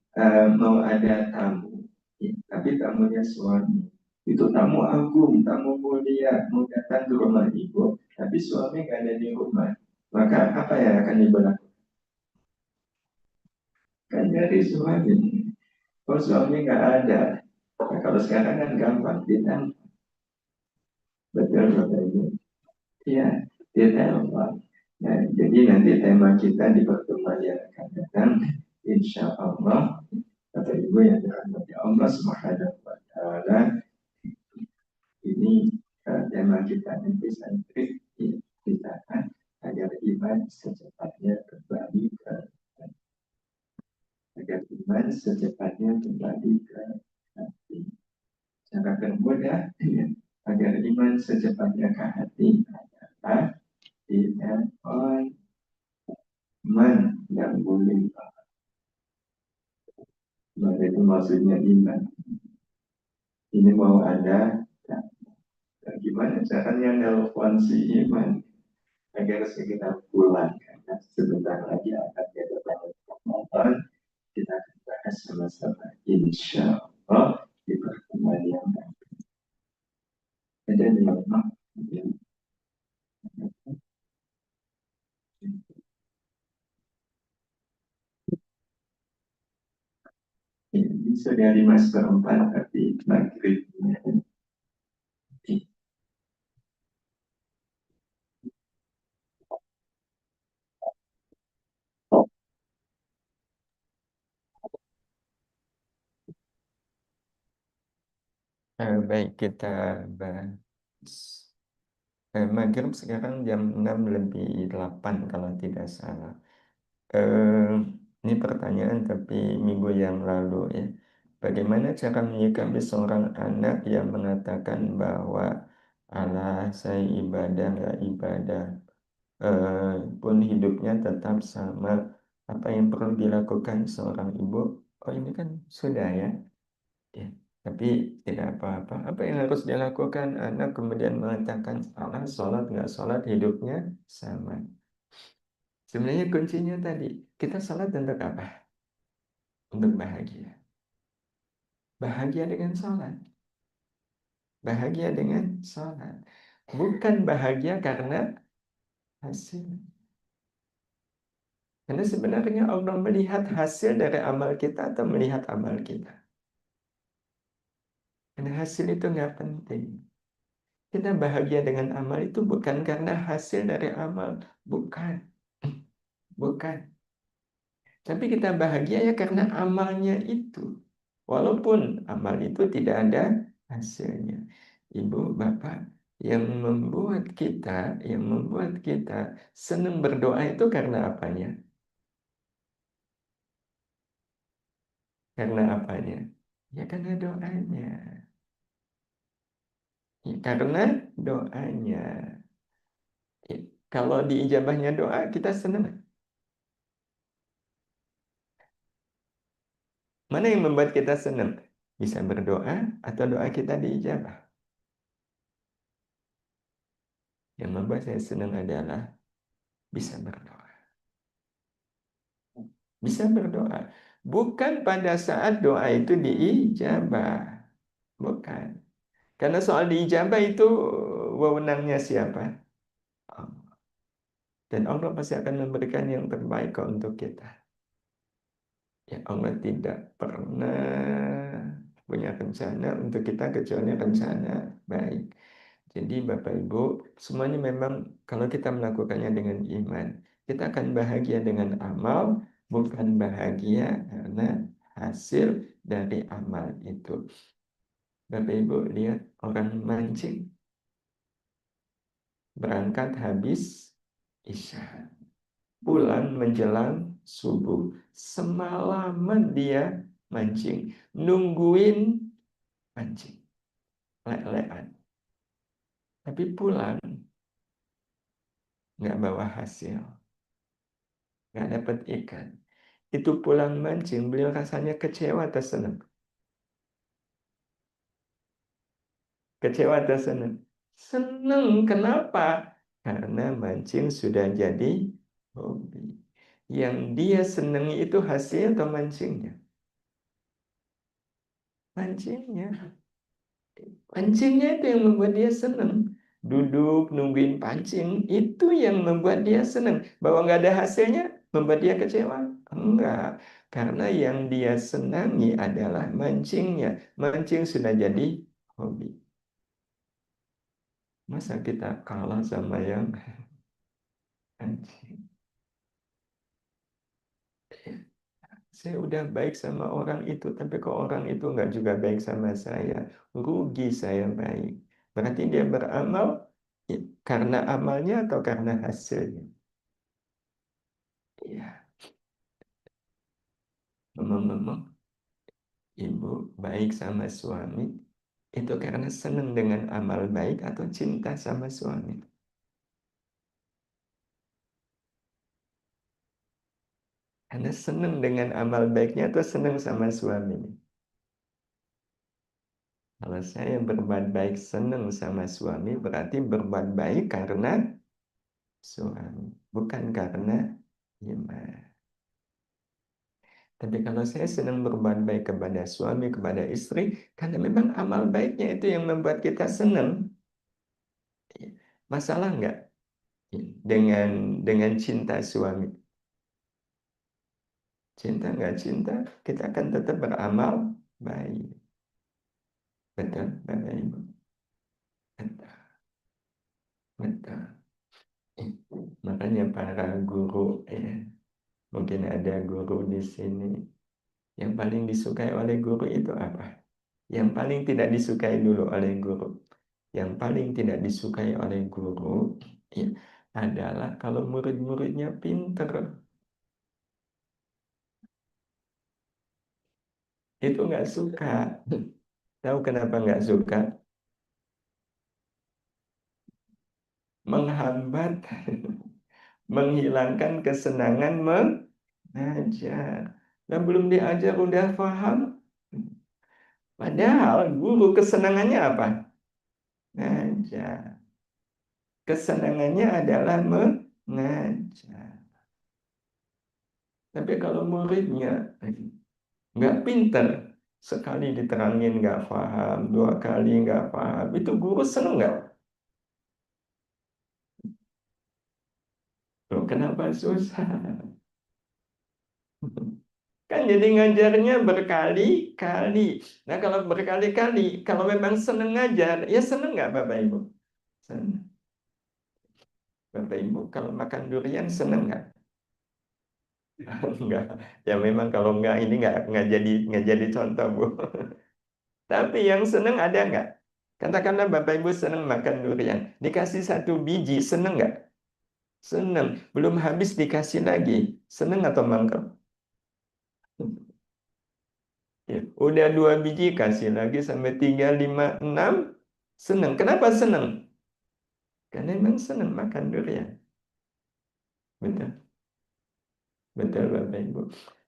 mau ada tamu ya, tapi tamunya suami itu tamu agung, tamu mulia mau datang ke rumah ibu tapi suami nggak ada di rumah maka apa yang akan ibu lakukan? Kan dari suami kalau suami nggak ada nah, kalau sekarang kan gampang kita betul Bapak Ibu ya ditelepon. Nah, jadi nanti tema kita di pertemuan yang akan datang, insya Allah, Bapak Ibu yang dirahmati Allah Subhanahu wa Ta'ala, ini tema kita nanti santri kita akan agar iman secepatnya kembali ke agar iman secepatnya kembali ke hati. Cara termudah ya, agar iman secepatnya ke hati adalah ditelepon man yang boleh. Nah, itu maksudnya iman. Ini mau ada, nah, gimana caranya nelfon si iman agar segera pulang karena sebentar lagi akan ada banyak Ramadan kita akan bahas sama-sama insya Allah di pertemuan yang akan ada di rumah. Ini sudah 5/4 tapi maghribnya. Baik kita bahas. Maghrib sekarang jam 6:08 kalau tidak salah. Eh, ini pertanyaan tapi minggu yang lalu ya. Bagaimana cara menyikapi seorang anak yang mengatakan bahwa Allah saya ibadah nggak ibadah pun hidupnya tetap sama. Apa yang perlu dilakukan seorang ibu? Oh ini kan sudah ya. Ya, tapi tidak apa-apa. Apa yang harus dilakukan anak kemudian mengatakan Allah sholat nggak sholat hidupnya sama. Sebenarnya kuncinya tadi kita sholat untuk apa? Untuk bahagia. Bahagia dengan sholat. Bahagia dengan sholat. Bukan bahagia karena hasil. Karena sebenarnya Allah melihat hasil dari amal kita atau melihat amal kita. Karena hasil itu nggak penting. Kita bahagia dengan amal itu bukan karena hasil dari amal. Bukan. Bukan. Tapi kita bahagia ya karena amalnya itu. Walaupun amal itu tidak ada hasilnya. Ibu, bapak, yang membuat kita senang berdoa itu karena apanya? Karena apanya? Ya karena doanya. Ya, karena doanya. Ya, kalau diijabahnya doa, kita senang. Mana yang membuat kita senang? Bisa berdoa atau doa kita diijabah? Yang membuat saya senang adalah bisa berdoa. Bisa berdoa. Bukan pada saat doa itu diijabah. Bukan. Karena soal diijabah itu wewenangnya siapa? Allah. Dan Allah pasti akan memberikan yang terbaik kok untuk kita. Ya Allah tidak pernah punya rencana untuk kita kecuali rencana baik. Jadi Bapak Ibu, semuanya memang kalau kita melakukannya dengan iman, kita akan bahagia dengan amal, bukan bahagia karena hasil dari amal itu. Bapak Ibu lihat orang mancing, berangkat habis isya, pulang menjelang subuh. Semalaman dia mancing, nungguin mancing, lelean. Tapi pulang nggak bawa hasil, nggak dapat ikan. Itu pulang mancing, beliau rasanya kecewa atau senang? Kecewa atau senang? Senang, kenapa? Karena mancing sudah jadi hobi. Yang dia senangi itu hasil atau mancingnya? Mancingnya. Pancingnya itu yang membuat dia senang. Duduk nungguin pancing itu yang membuat dia senang. Bahwa nggak ada hasilnya membuat dia kecewa. Enggak. Karena yang dia senangi adalah mancingnya. Mancing sudah jadi hobi. Masa kita kalah sama yang mancing? Saya udah baik sama orang itu, tapi kok orang itu nggak juga baik sama saya. Rugi saya baik. Berarti dia beramal ya, karena amalnya atau karena hasilnya? Iya, ngomong-ngomong, ibu baik sama suami, itu karena senang dengan amal baik atau cinta sama suami? Karena senang dengan amal baiknya atau senang sama suaminya? Kalau saya berbuat baik senang sama suami, berarti berbuat baik karena suami, bukan karena iman. Tapi kalau saya senang berbuat baik kepada suami, kepada istri, karena memang amal baiknya itu yang membuat kita senang. Masalah nggak dengan cinta suami? Cinta nggak cinta, kita akan tetap beramal baik. Betul, Bapak Ibu. Betul, betul. Makanya para guru, mungkin ada guru di sini. Yang paling disukai oleh guru itu apa? Yang paling tidak disukai dulu oleh guru. Yang paling tidak disukai oleh guru ya, adalah kalau murid-muridnya pinter. Itu nggak suka. Tahu kenapa nggak suka? Menghambat, menghilangkan kesenangan mengajar. Dan belum diajar udah paham. Padahal guru kesenangannya apa? Ngajar. Kesenangannya adalah mengajar. Tapi kalau muridnya nggak pinter, Sekali diterangin nggak paham, dua kali nggak paham. Itu guru seneng nggak? Loh, kenapa susah? Kan jadi ngajarnya berkali-kali. Nah, kalau berkali-kali, kalau memang seneng ngajar, ya seneng nggak Bapak Ibu? Seneng. Bapak Ibu kalau makan durian seneng nggak? Enggak. Ya memang kalau enggak ini nggak jadi contoh, Bu. Tapi yang seneng ada nggak? Katakanlah Bapak Ibu seneng makan durian. Dikasih satu biji, seneng nggak? Seneng. Belum habis dikasih lagi. Seneng atau mangkel? Ya, udah dua biji kasih lagi sampai tiga, lima, enam. Seneng. Kenapa seneng? Karena memang seneng makan durian. Betul. Betul Bapak Ibu.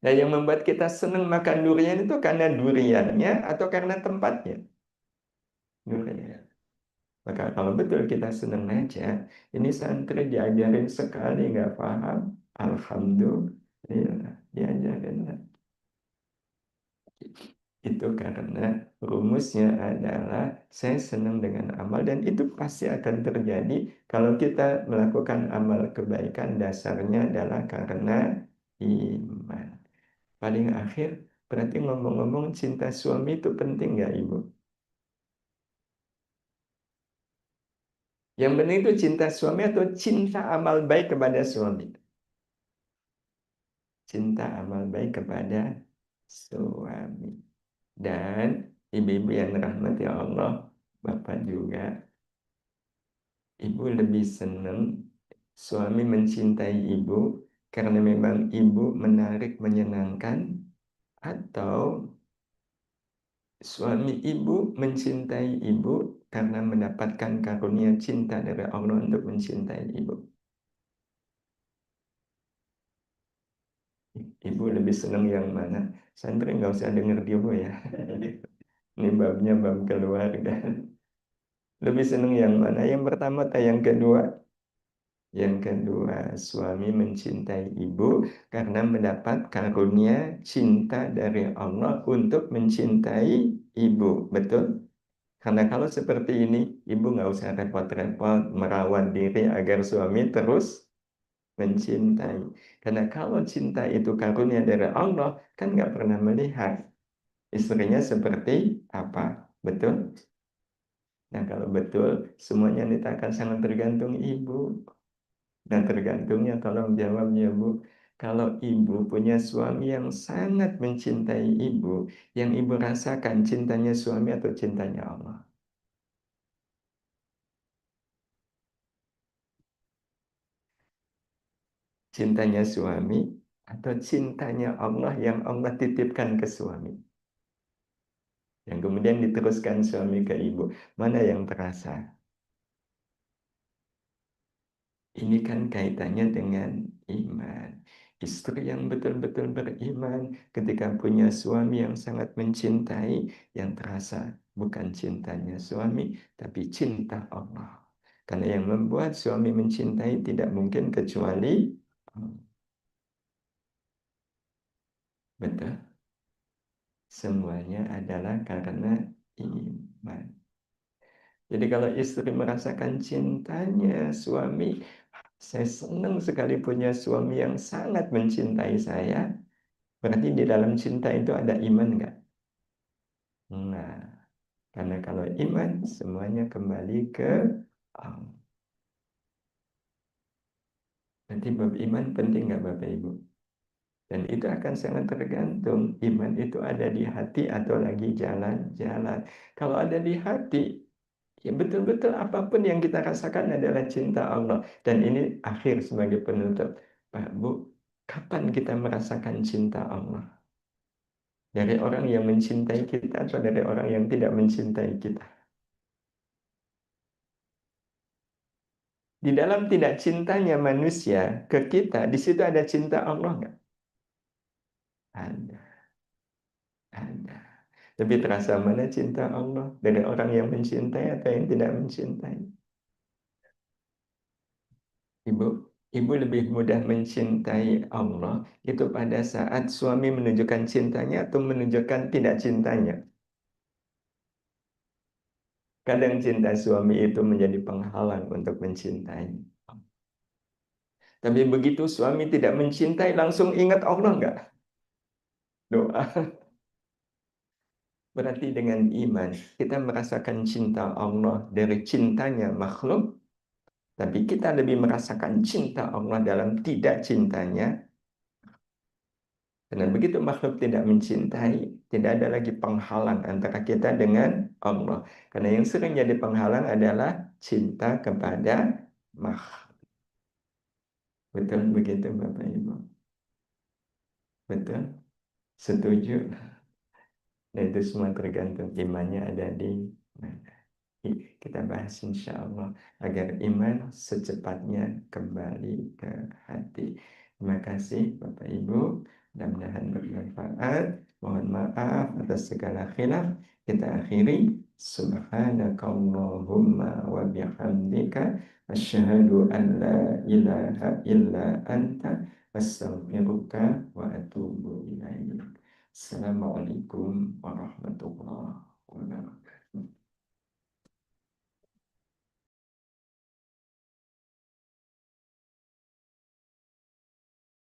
Nah, yang membuat kita senang makan durian itu karena duriannya atau karena tempatnya? Durian. Maka kalau betul kita senang aja, ini santri diajarin sekali nggak paham, alhamdulillah diajarin. Itu karena rumusnya adalah saya senang dengan amal dan itu pasti akan terjadi kalau kita melakukan amal kebaikan dasarnya adalah karena iman. Paling akhir, berarti ngomong-ngomong cinta suami itu penting nggak Ibu? Yang penting itu cinta suami atau cinta amal baik kepada suami? Cinta amal baik kepada suami. Dan ibu-ibu yang rahmati Allah, Bapak juga, Ibu lebih senang suami mencintai Ibu karena memang Ibu menarik, menyenangkan, atau suami ibu mencintai ibu karena mendapatkan karunia cinta dari Allah untuk mencintai ibu. Ibu lebih senang yang mana? Santri nggak usah dengar ibu ya. Ini babnya bab keluarga. Lebih senang yang mana? Yang pertama atau yang kedua? Yang kedua, suami mencintai ibu karena mendapat karunia cinta dari Allah untuk mencintai ibu. Betul? Karena kalau seperti ini, ibu nggak usah repot-repot merawat diri agar suami terus mencintai. Karena kalau cinta itu karunia dari Allah, kan nggak pernah melihat istrinya seperti apa. Betul? Nah, kalau betul, semuanya kita akan sangat tergantung ibu. Dan tergantungnya tolong jawab ya Bu. Kalau ibu punya suami yang sangat mencintai ibu, yang ibu rasakan cintanya suami atau cintanya Allah? Cintanya suami atau cintanya Allah yang Allah titipkan ke suami, yang kemudian diteruskan suami ke ibu, mana yang terasa? Ini kan kaitannya dengan iman. Istri yang betul-betul beriman ketika punya suami yang sangat mencintai, yang terasa bukan cintanya suami tapi cinta Allah, karena yang membuat suami mencintai tidak mungkin kecuali Allah. Betul. Semuanya adalah karena iman. Jadi kalau istri merasakan cintanya suami, saya senang sekali punya suami yang sangat mencintai saya. Berarti di dalam cinta itu ada iman enggak? Nah, karena kalau iman semuanya kembali ke Allah. Nanti bab iman penting nggak Bapak Ibu? Dan itu akan sangat tergantung iman itu ada di hati atau lagi jalan-jalan. Kalau ada di hati, ya betul-betul apapun yang kita rasakan adalah cinta Allah. Dan ini akhir sebagai penutup. Pak Bu, kapan kita merasakan cinta Allah? Dari orang yang mencintai kita atau dari orang yang tidak mencintai kita? Di dalam tidak cintanya manusia ke kita, di situ ada cinta Allah nggak? Ada, ada. Tapi terasa mana cinta Allah dari orang yang mencintai atau yang tidak mencintai? Ibu? Ibu lebih mudah mencintai Allah itu pada saat suami menunjukkan cintanya atau menunjukkan tidak cintanya. Kadang cinta suami itu menjadi penghalang untuk mencintai. Tapi begitu suami tidak mencintai, langsung ingat Allah enggak? Doa. Berarti dengan iman, kita merasakan cinta Allah dari cintanya makhluk, tapi kita lebih merasakan cinta Allah dalam tidak cintanya. Karena begitu makhluk tidak mencintai, tidak ada lagi penghalang antara kita dengan Allah. Karena yang sering jadi penghalang adalah cinta kepada makhluk. Betul begitu Bapak Ibu? Betul? Setuju? Nah itu semua tergantung imannya ada di mana. Kita bahas insya Allah agar iman secepatnya kembali ke hati. Terima kasih Bapak Ibu. Mudah-mudahan bermanfaat. Mohon maaf atas segala khilaf. Kita akhiri. Subhanakallahumma wa bihamdika asyhadu an la ilaha illa anta astaghfiruka wa atubu ilaik. Assalamualaikum warahmatullahi wabarakatuh.